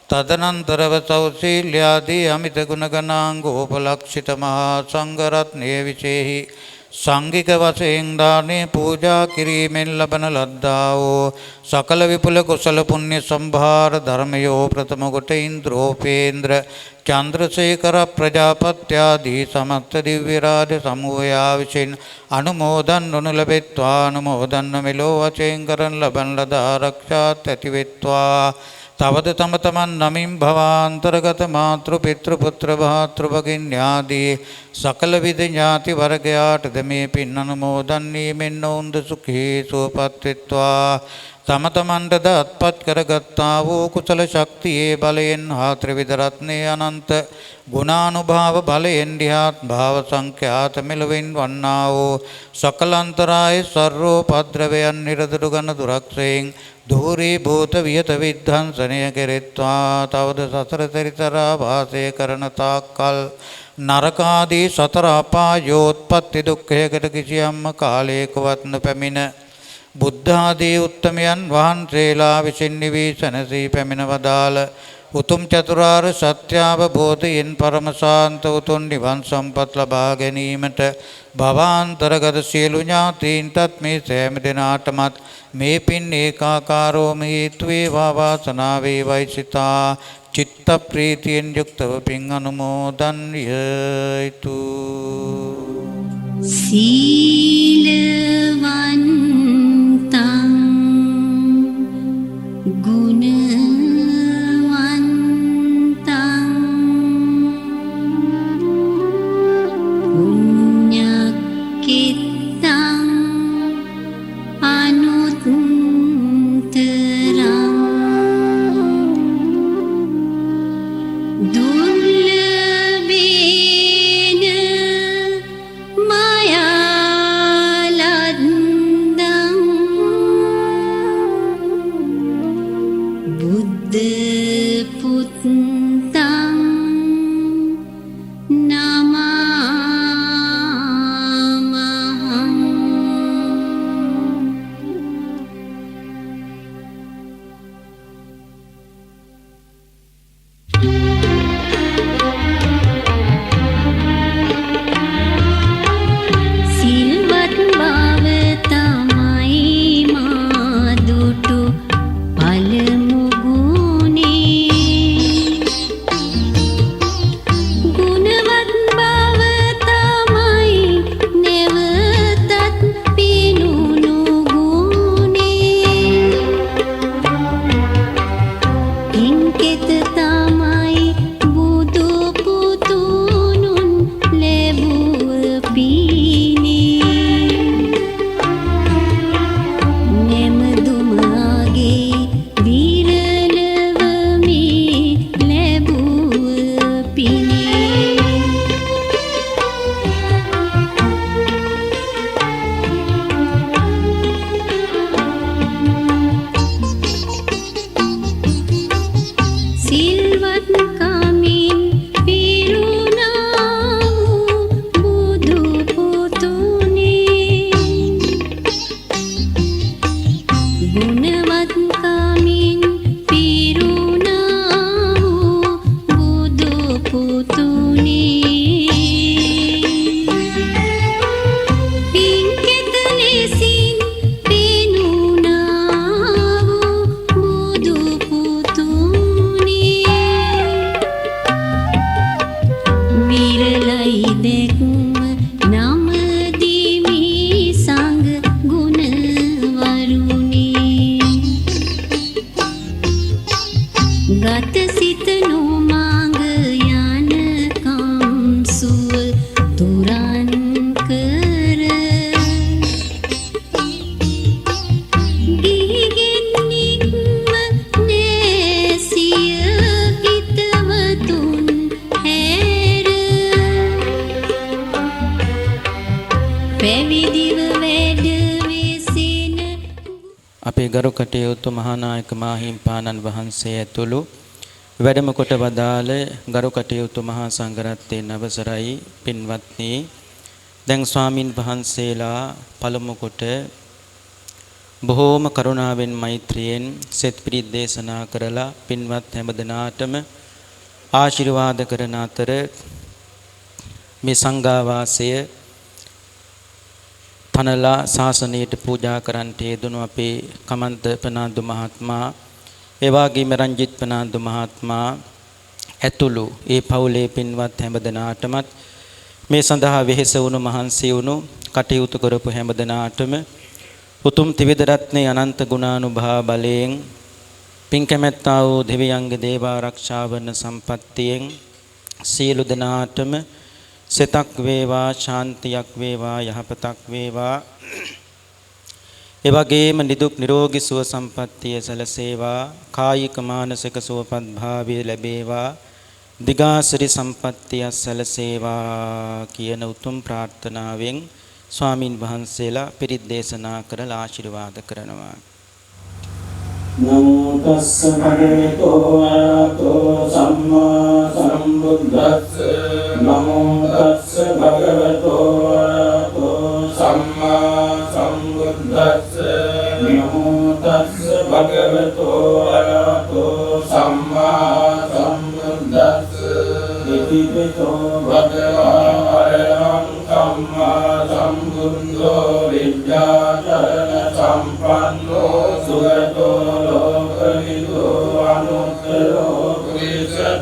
Speaker 12: තදනන්තරව සෞශීල්‍යාදී අමිත ගුණ ගණාංගෝපලක්ෂිත මහා සංඝරත්නයේ විශේෂයි සංඝික වශයෙන් දානේ පූජා කිරීමෙන් ලබන ලද්දා වූ සකල විපුල කුසල පුණ්‍ය සම්භාර ධර්මයෝ ප්‍රථම කොට ඉන්ද්‍රෝපේන්ද්‍ර චන්ද්‍රසේකර ප්‍රජාපත්‍ය ආදී සමස්ත දිව්‍ය රාජ සමූහයා විසින් අනුමෝදන් නොනු ලැබෙත්වා අනුමෝදන් මෙලෝ වශයෙන් කරන ලබන ලද ආරක්ෂාත් ඇතිවෙත්වා තවද තම තමන් නමින් භවාන්තරගත මාතෘ පිතෘ පුත්‍ර භාතෘ භගින්‍යාදී සකල විද ඥාති වර්ගයාටද මේ පින් අනුමෝදන් වීමෙන් ඔවුන්ද සුඛී සුවපත් වෙත්වා තම තමන්ටද අත්පත් කරගත්තා වූ කුසල ශක්තියේ බලයෙන් හා ත්‍රිවිධ රත්නයේ අනන්ත ගුණානුභාව බලයෙන් දිහාත් භාව සංඛ්‍යාත මෙලොවින් වන්නා වූ සකලන්තරාය සර්වෝපද්‍රවයන් නිරතුරු ගන දුරක්ෂයෙන් ධූරී භූත වියත විද්ධංසනය කෙරෙත්වා තවද සතර තරිතරා වාසය කරන තාක්කල් නරකාදී සතර අපායෝත්පත්ති දුක්ඛයකට කිසියම්ම කාලයකවත් නොපැමිණ බුද්ධ ආදී උත්තමයන් වහන්සේලා විසින් නිවීසනසී පැමිණ වදාළ උතුම් චතුරාර්ය සත්‍ය අවබෝධයෙන් පරම ශාන්ත උතුම් නිවන් සම්පත් ලබා ගැනීමට භවාන්තරගත සියලු ඥාතීන්ටත් මේ සෑම දිනාටමත් මේ පින් ඒකාකාරෝම හේතු වේවා වාසනාව වේවායි සිතා චිත්ත ප්‍රීතියෙන් යුක්තව පින් අනුමෝදන් වියතු
Speaker 13: සීලවන්තං ගුණවන්තං පුඤ්ඤක්ඛිතං අනුත්තරං දුර්ලභේන මයාලද්දං බුද්ධ පුත්තං
Speaker 10: අපේ ගරු කටයුතු මහානායක මාහිම්පාණන් වහන්සේ ඇතුළු වැඩම කොට වදාළ ගරු කටයුතු මහා සංඝරත්නයේ අවසරයි පින්වත්නි. දැන් ස්වාමින් වහන්සේලා පළමු කොට බොහෝම කරුණාවෙන් මෛත්‍රියෙන් සෙත් පිරිත් දේශනා කරලා පින්වත් හැමදෙනාටම ආශිර්වාද කරන අතර මේ සංඝාවාසය පනලා ශාසනයට පූජා කරන්නට යෙදුණු අපේ කමන්ත පනාන්දු මහත්මයා, ඒ වගේම රංජිත් පනාන්දු මහත්මයා ඇතුළු ඒ පවුලේ පින්වත් හැමදෙනාටමත් මේ සඳහා වෙහෙස වුණු මහන්සි වුණු කටයුතු කරපු හැමදෙනාටම උතුම් ත්‍රිවිධ රත්නයේ අනන්ත ගුණානුභාව බලයෙන් පින් කැමැත්තා වූ දෙවියන්ගේ දේව ආරක්ෂා වන සම්පත්තියෙන් සියලු දෙනාටම සෙතක් වේවා, ශාන්තියක් වේවා, යහපතක් වේවා. ඒ වගේම නිදුක් නිරෝගී සුව සම්පන්නිය සැලසේවා, කායික මානසික සුවපත් භාවය ලැබේවා, දිගාසිරි සම්පන්නිය සැලසේවා කියන උතුම් ප්‍රාර්ථනාවෙන් ස්වාමින් වහන්සේලා පිරිත් දේශනා කරලා ආශිර්වාද කරනවා.
Speaker 9: නමෝ තස්ස භගවතු වරහතෝ සම්මා සම්බුද්දස්ස නමෝ තස්ස භගවතු වරහතෝ සම්මා සම්බුද්දස්ස නමෝ තස්ස භගවතු වරහතෝ සම්මා සම්බුද්දස්ස ඉතිපිතෝ භගවා අරහං සම්මා සම්බුද්ධෝ විද්‍යාචරණ සම්පන්නෝ සුගතෝ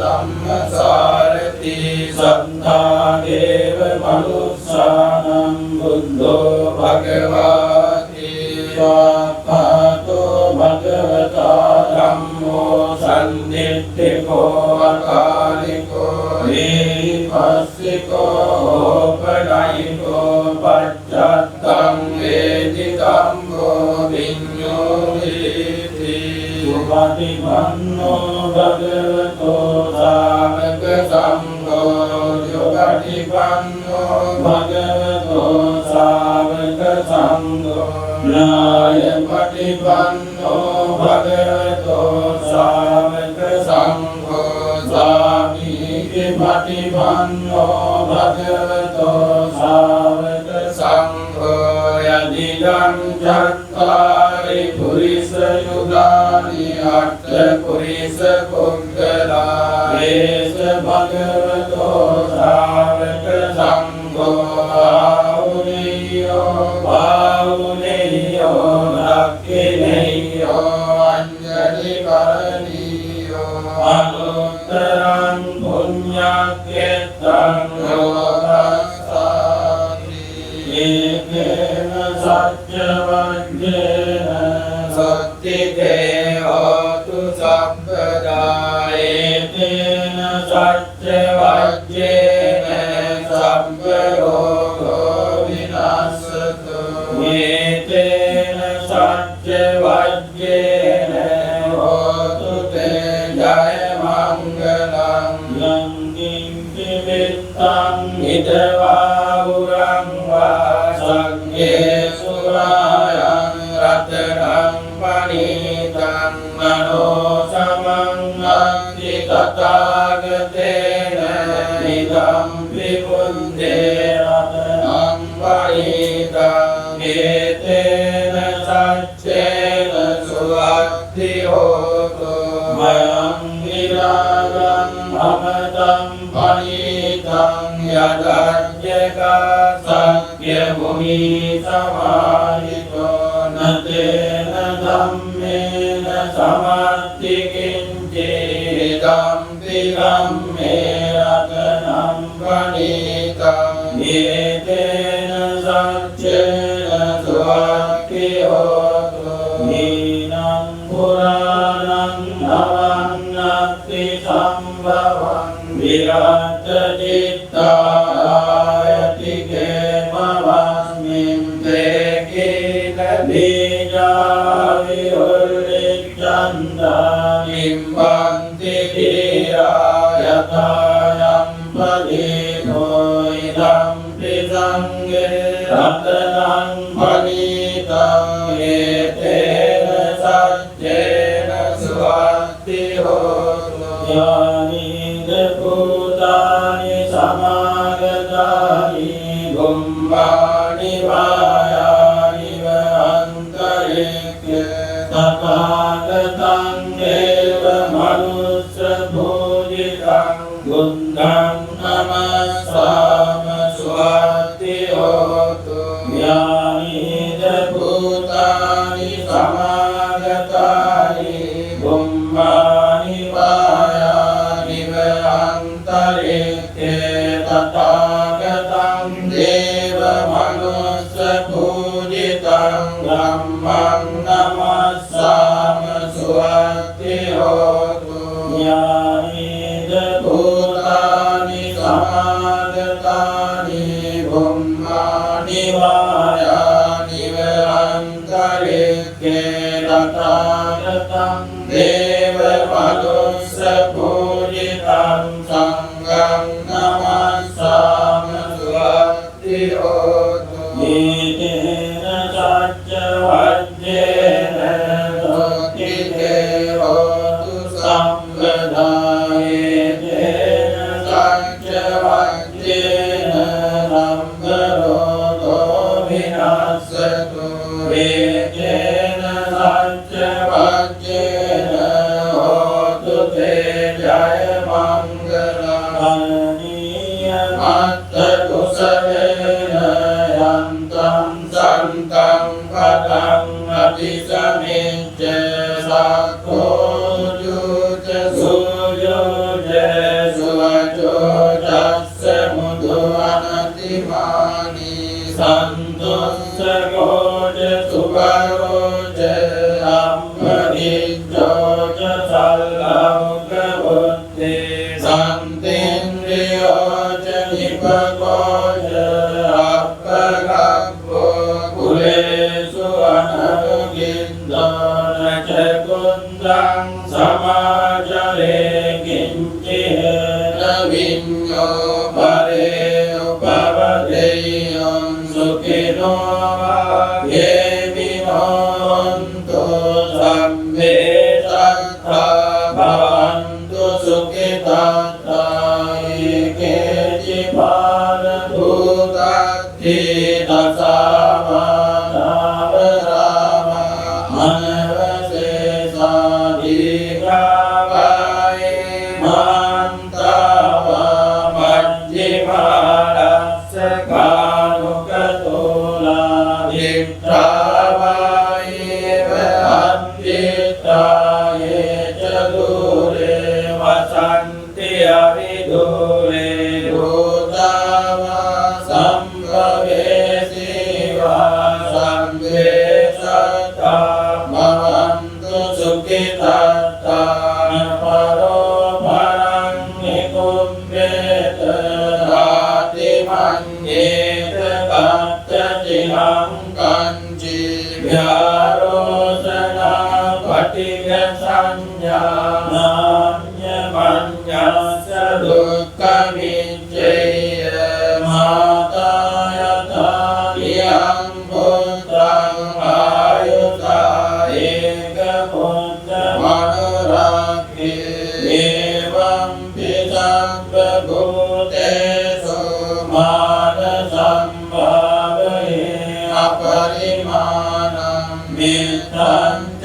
Speaker 9: ධම්මසාරති සද්ධා දේව මනුස්සානම් බුද්ධෝ භගවාති සාඛාතෝ භගවතා ධම්මෝ සම්නිත්තිකෝ අකාලිකෝ දීපස්සිකෝ පඩයිකෝ පච්චත්තං වේදිතම්බෝ විඤ්ඤෝ යුගතිපන්නෝ භගවතෝ සාවක සංඝෝ යුගතිපන්නෝ භගවතෝ සාවක සංඝෝ ඥායපටිපන්නෝ භගවතෝ සාවක සංඝෝ සාමීති පටිපන්නෝ භගවතෝ සාවක සංඝෝ යදිදං චත්තාරි පුරිස යුගානි අට්ඨ පුරිස පුද්ගලා ඒස භගවතෝ සාවක සංඝෝ ආහුනේයෝ බාහුනේයෝ දක්ඛිනේයෝ අඤ්ඤලි කරණීයෝ අනුත්තරං පුඤ්ඤක්ඛේතං ලෝකස්සාති ඒකේන සත්‍ය වජ්ජේන සත්‍තිකේ හෝතු සම්පදා ඒතේන සත්‍ය වජ්ජේන සම්ප රෝගෝ විනාශතු ඒතේන සත්‍ය වජ්ජේන හෝතු තේ ජය මංගලං යං කිංචි විත්තං ඉදවා උරං වා සංඝේ සුරායං රතනං පනිතං මනෝ සමං අත්ති තථාගතේන නිදම් විමුක්තේ රතනං පනිතං ඒතේන සච්චේන සුවත්ති හෝතු මයං විරාගං අමතං පනිතං යදජ්ජකා සක්්‍ය මුනි සමාහිතෝ නතේන ධම්මේන සමත්ති කිංචේ ධම්පි ධම්මේ රතනම් පනිතං ඒතේන සච්චේන සුවත්ති හෝතු නීනං පුරාණං නවන්නත්ති සම්භවං විරාජ චිත්තායති කේමවස්මින් දේකේන බීජා විවෘච්ඡන්දා නිම්බන්ති ධීරා යථායම් පදීනෝ ඉදම් පිසංගේ රතනං පනිතං ඒතේන සච්චේන සුවත්ති හෝතු යානිද භූතානි සමාගතානි බුම්මානි වායානිව අන්තරික්ඛ තථාගතං දේව මනුස්ස භෝජිතං බුද්ධං නමස්සාම සුවත්ති හෝතු යානිද භූතානි සමාගතානි බුම්මානි වායානිව අන්තරික්ඛ තථාගතං දේව මනුස්ස භෝජිතං ධම්මං නමස්සාම සුවත්ති හෝතු ඥානිද භූතානි සමාගතානි බුම්මානි වායානිව අන්තරික්ඛේ තථාගතං දේව මනුස්ස භෝජිතං සංඝං නමස්සාම සුවත්ති හෝතු ඊතේන සච්ච වජ්ජේන දොක්ඛිතේ හෝතු සම්පදායේන සච්ච වජ්ජේන සම්පරෝධෝ විනාශතු වේජේන සච්ච වජ්ජේන හෝතු තේ ජය මංගලං මත්ත කුසලේන යන්තං සන්තං පදං අபிසමිච්ඡ සක්ඛෝ ජුච සූයෝජ සුවචෝ චස්ස මුදු අනතිමානි සන්තොස්ස ගෝජ සුභරෝජ අම්මනිච්ඡෝජ සල්ලෞක බුද්ධේ සන්තේන්ද්‍රයෝජ නිපකෝජ අප්පගබ්බෝ කුලේසු අනනුගින්දෝ නච කුන්දං සමාජලේ කිංචින විඤ්ඤෝ පරේ උපවදේයං සුඛිනෝ වාගේමිනෝන්තු සම්මේ සත්තා භවන්තු සුඛිතාත්තා ඒකේචි පාන භූතත්ති දසාමානාව රාමා මනවසේසාදීඝාවයි මාන්තාවා මජ්ජිමාලස්ස කානුකතෝලා දිට්ඨාවයිව අන්තිත්තායේ ච දුරේ වසන්ති අවිදුරේ භූතාවා සම්භවේසීවා සම්භේ සත්තා භවන්තු සුඛිතාත්තා පරෝ පරං නිකුම්බේත නාති මඤ්ඤේත කච්චචිහං කංචි ව්‍යාරෝසනා පටිඝ සංඥා නාඤ්ඤ මඤ්ඤස්ස දුක්ඛ විච්ඡේය මාතා යතා වියං පුත්‍රං ආයුසා ඒක පුත්‍ර මනුරාක්ඛේ එවං පිසබ්බ භූතේසු මාන සම්භාවයේ අපරිමාණං මිත්තං ච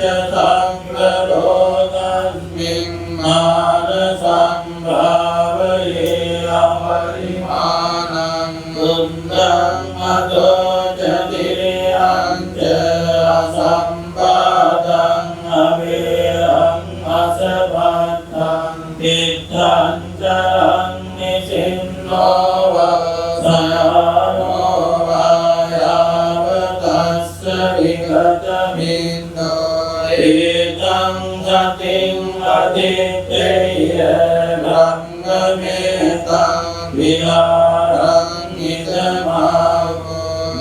Speaker 9: සංගරෝගස්මින් මාන සම්භාවයේ අපරිමාණං බුද්ධං අදෝ ච තිරියං ච අසම්පාදං අවේරං අසභත්තං තිත්තං චරං නිසින්නෝ වසයානෝ වායාවතස්ස විගතමින්නෝ ඒතං සතින් අදිත්තේය බ්‍රහ්මමේතං විහාරං ඉදමාවෝ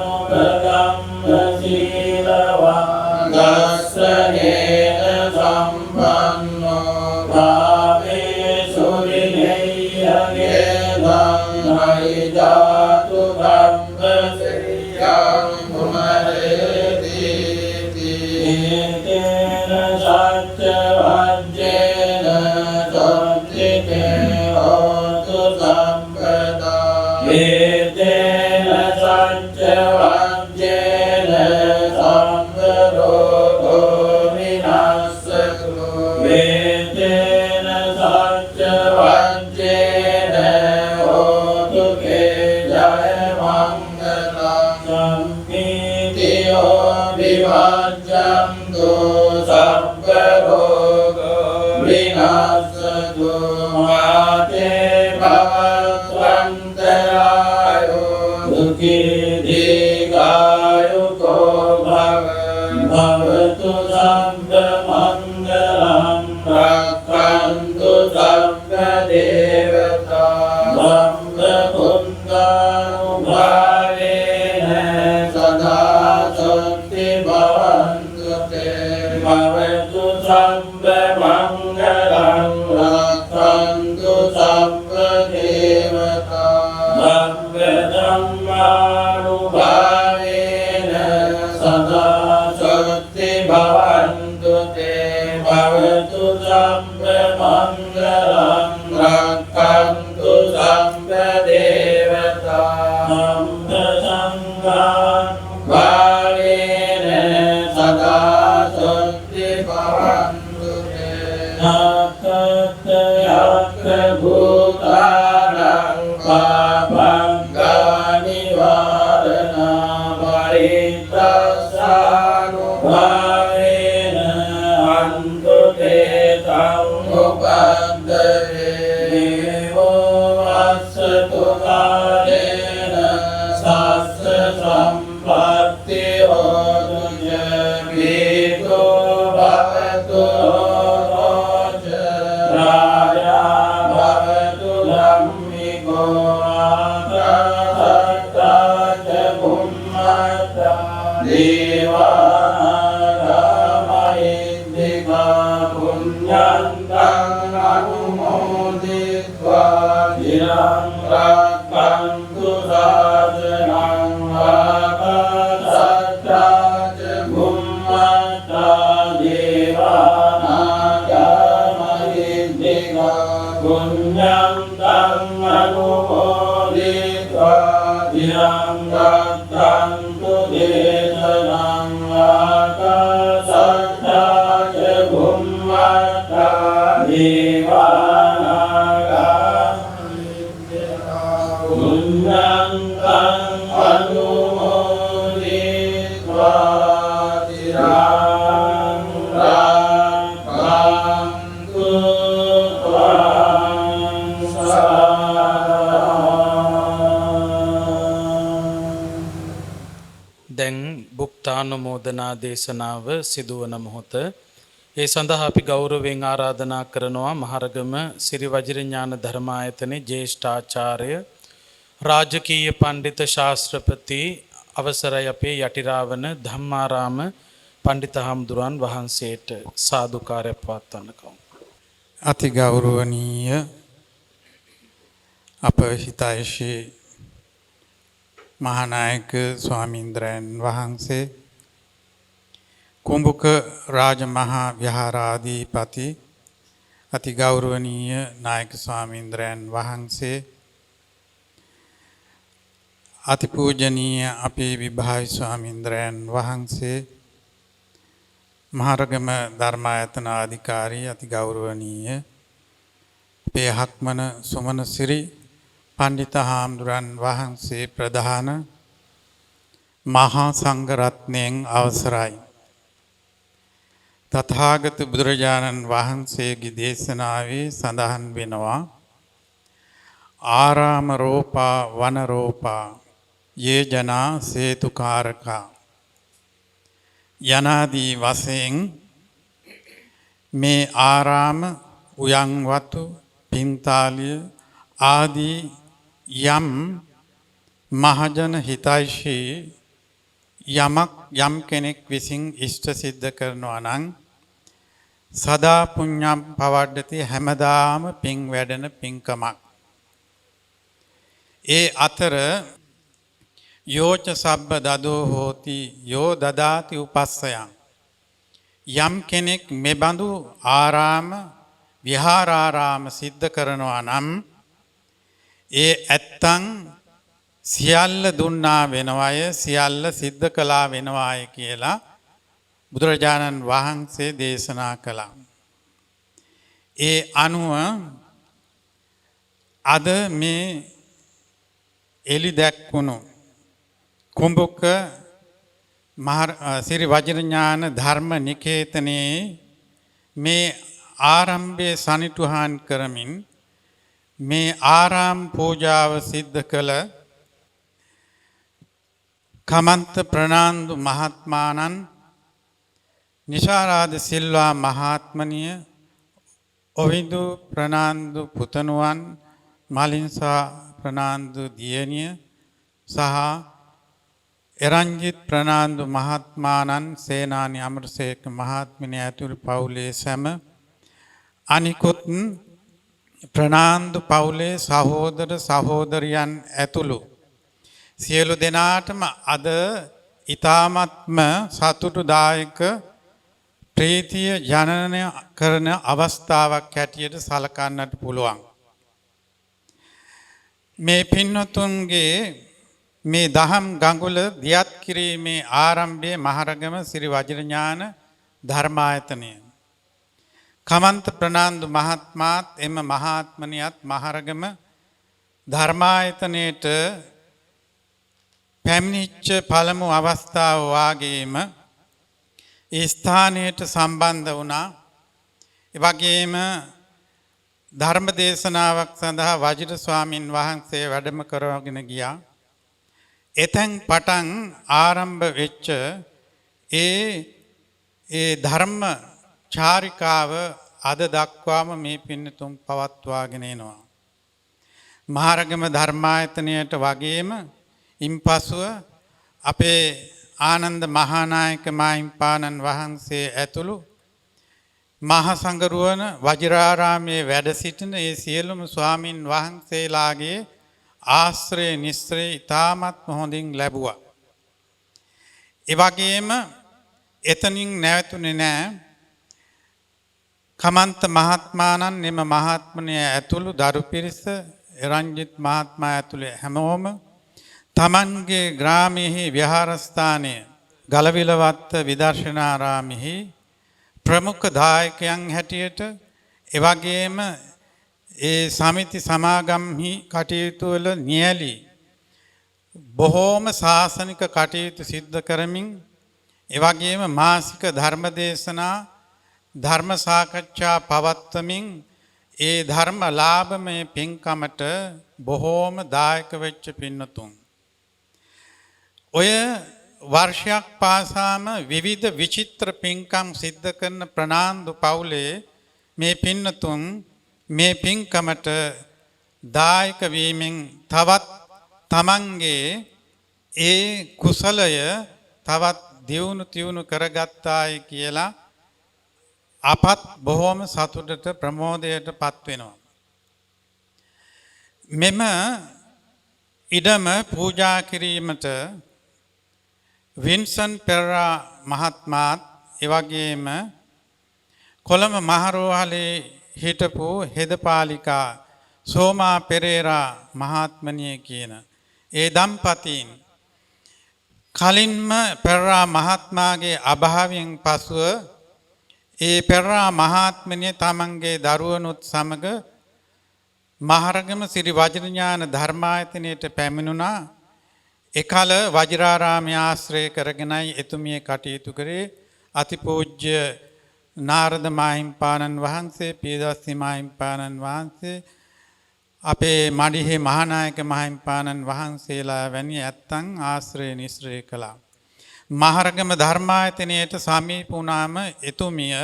Speaker 9: ඉන්ද්‍රිච්ඡානුපගම්ම සීලවං දස්සනේන සම්පන්නෝ භාවේ සුරිනේයගේ ධම්ම හිජාතු බම්බසෙයං කුමරේති ඒතේන සච්ච නීතියෝ විවජ්ජන්තු සබ්බ රෝගෝ විනාශතු මාතේ භවත්වන්තරායෝ දුක්ඛී දීඝායුකෝ භවතු සබ්බ මංගලං රක්ඛන්තු සබ්බ දේවතා ධම්ම පුඤ්ඤානුභාවේන සදා සොත්ති භවන්තු තේ භවතු සබ්බ මංගලං රක්ඛන්තු සබ්බ දේවතා ධම්ම ධම්මානුභාවේන සදා සොත්ති භවන්තු තේ භවතු සබ්බ මංගලං රක්ඛන්තු සබ්බ දේවතා ධම්ම සංඝං භාවේන සදා සොත්ති භවන්තු තේ භූතානං පාපං ගානිවාරණා පරිත්‍යාසානුභාවේන අන්තු තේ තං උපද්දවේ දේවෝ වස්සතු කාලේන සස්ස සම්පත්ති හෝතු ච වේදෝ භවතු රෝච රාජා භවතු ධම්මිකෝ ආකාශත්තා ච බුම්මත්තා දේවානාගාමහිද්దికා පුඤ්ඤන්තං අනුමෝදිत्वा চিරං රක්ඛන්තු සාසනං ආකාශත්තා ච බුම්මත්තා දේවානාගාමහිද්దికා පුඤ්ඤන්තං අනුමෝදිत्वा চিරං රක්ඛන්තු දේශනං ආකාශත්තා ච බුම්මත්තා දේවානාගාමහිද්దికා පුඤ්ඤන්තං අනුමෝදිत्वा চিරං රක්ඛන්තු
Speaker 8: දැන් භුක්තානුමෝදනා දේශනාව සිදුවන මොහොත ඒ සඳහා අපි ගෞරවයෙන් ආරාධනා කරනවා මහරගම සිරි වජිරඥාන ධර්මායතනයේ ජ්‍යෙෂ්ඨාචාර්ය රාජකීය පඬිත ශාස්ත්‍රපති අවසරයි අපේ යටිරාවන ධම්මාරාම පඬිත හාමුදුරන් වහන්සේට සාදුකාරය පවත්වන්න කවුරු.
Speaker 14: අති ගෞරවනීය අප හිතයිශී මහානායක ස්වාමීන්ද්‍රයන් වහන්සේ කුඹුක රාජමහා විහාරාධිපති අති ගෞරවනීය නායක ස්වාමීන්ද්‍රයන් වහන්සේ අතිපූජනීය අපේ විභාවි ස්වාමීන්ද්‍රයන් වහන්සේ මහරගම ධර්මායතන අධිකාරී අති ගෞරවනීය අපේ හක්මන සුමන සිරි පණ්ඩිත හාමුදුරන් වහන්සේ ප්‍රධාන මහා සංඝ රත්නයෙන් අවසරයි. තථාගත බුදුරජාණන් වහන්සේගේ දේශනාවේ සඳහන් වෙනවා ආරාම රෝපා වන රෝපා යේ ජනා සේතුකාරකා යනාදී වශයෙන් මේ ආරාම උයන්වතු පින්තාලිය ආදී යම් මහජන හිතයිශී යම් කෙනෙක් විසින් ඉෂ්ට සිද්ධ කරනවා නම් සදා පුඤ්ඤම් පවඩ්ඩති හැමදාම පින් වැඩෙන පින්කමක්. ඒ අතර යෝච සබ්බ දදෝ හෝති යෝ දදාති උපස්සයන් යම් කෙනෙක් මෙබඳු ආරාම විහාරාරාම සිද්ධ කරනවා නම් ඒ ඇත්තන් සියල්ල දුන්නා වෙනවය සියල්ල සිද්ධ කළා වෙනවාය කියලා බුදුරජාණන් වහන්සේ දේශනා කළා. ඒ අනුව අද මේ එලි දැක්වුණු කුඹුක සිරි වජිරඥාන ධර්ම නිකේතනයේ මේ ආරම්භයේ සනිටුහන් කරමින් මේ ආරාම් පූජාව සිද්ධ කළ කමන්ත ප්‍රනාන්දු මහත්මාණන්, නිශාරාද සිල්වා මහත්මනිය, ඔවිඳු ප්‍රනාන්දු පුතණුවන්, මලින්සා ප්‍රනාන්දු දියණිය සහ එරංජිත් ප්‍රනාන්දු මහත්මාණන්, සේනානි අමරසේක මහත්මිය ඇතුළු පවුලේ සැම අනිකුත් ප්‍රනාන්දු පවුලේ සහෝදර සහෝදරියන් ඇතුළු සියලු දෙනාටම අද ඊ타මත්ම සතුටුදායක ප්‍රීතිය ජනනය කරන අවස්ථාවක් හැටියට සලකන්නට පුළුවන්. මේ පින්වතුන්ගේ මේ දහම් ගඟුල දියත් කිරීමේ ආරම්භයේ මහරගම සිරි වජිරඥාන ධර්මායතනය. කමන්ත ප්‍රනාන්දු මහත්මාත් එම මහාත්මනියත් මහරගම ධර්මායතනයට පැමිණිච්ච පළමු අවස්ථාව වාගේම ඒ ස්ථානයට සම්බන්ධ වුණා. ඒ වගේම ධර්ම දේශනාවක් සඳහා වජිර ස්වාමින් වහන්සේ වැඩම කරගෙන ගියා. එතෙන් පටන් ආරම්භ වෙච්ච ඒ ධර්ම චාරිකාව අද දක්වාම මේ පින්නතුන් පවත්වාගෙන එනවා. මහරගම ධර්මායතනයට වගේම ඉන්පසුව අපේ ආනන්ද මහානායක මාහිම්පාණන් වහන්සේ ඇතුළු මහා සංඝරුවන වජිරාරාමයේ වැඩ සිටින ඒ සියලුම ස්වාමින් වහන්සේලාගේ ආශ්‍රය නිස්සය ඉතාමත් හොඳින් ලැබුවා. ඒ වගේම එතනින් නැවතුනේ නැහැ. කමන්ත මහත්මාණන් එම මහත්මනිය ඇතුළු දරු පිරිස, එරංජිත් මහත්මයා ඇතුළු හැමෝම තමන්ගේ ග්‍රාමයේ විහාරස්ථානයේ ගලවිලවත්ත විදර්ශනාරාමෙහි ප්‍රමුඛ දායකයන් හැටියට එවැගේම ඒ සමිති සමාගම්හි කටයුතු වල නියැලි බොහෝම ශාසනික කටයුතු සිද්ධ කරමින් එවැගේම මාසික ධර්ම දේශනා ධර්ම සාකච්ඡා පවත්වමින් ඒ ධර්ම ලාභමය පින්කමට බොහෝම දායක වෙච්ච පින්නතුන්. ඔය වර්ෂයක් පාසාම විවිධ විචිත්‍ර පින්කම් සිද්ධ කරන ප්‍රනාන්දු පවුලේ මේ පින්නතුන් මේ පින්කමට දායක වීමෙන් තවත් තමන්ගේ ඒ කුසලය තවත් දියුණු තියුණු කරගත්තායි කියලා අපත් බොහෝම සතුටට ප්‍රමෝදයට පත් වෙනවා. මෙම ඉඩම පූජා කිරීමට වින්සන් පෙරරා මහත්මාත් එවැගේම කොළඹ මහරෝහලේ හිටපු හෙදපාලිකා සෝමා පෙරේරා මහත්මනිය කියන ඒ දම්පතීන් කලින්ම පෙරරා මහත්මාගේ අභාවයෙන් පසුව ඒ පෙරරා මහත්මනිය තමන්ගේ දරුවනුත් සමග මහරගම සිරි වජිරඥාන ධර්මායතනයට පැමිණුණා. එකල වජිරාරාමය ආශ්‍රය කරගෙනයි එතුමිය කටයුතු කරේ. අතිපූජ්‍ය නාරද මාහිම්පාණන් වහන්සේ, පියදස්සි මාහිම්පාණන් වහන්සේ, අපේ මඩිහේ මහානායක මාහිම්පාණන් වහන්සේලා වැනි ඇත්තන් ආශ්‍රය නිශ්‍රය කළා. මහරගම ධර්මායතනයට සමීප වුණාම එතුමිය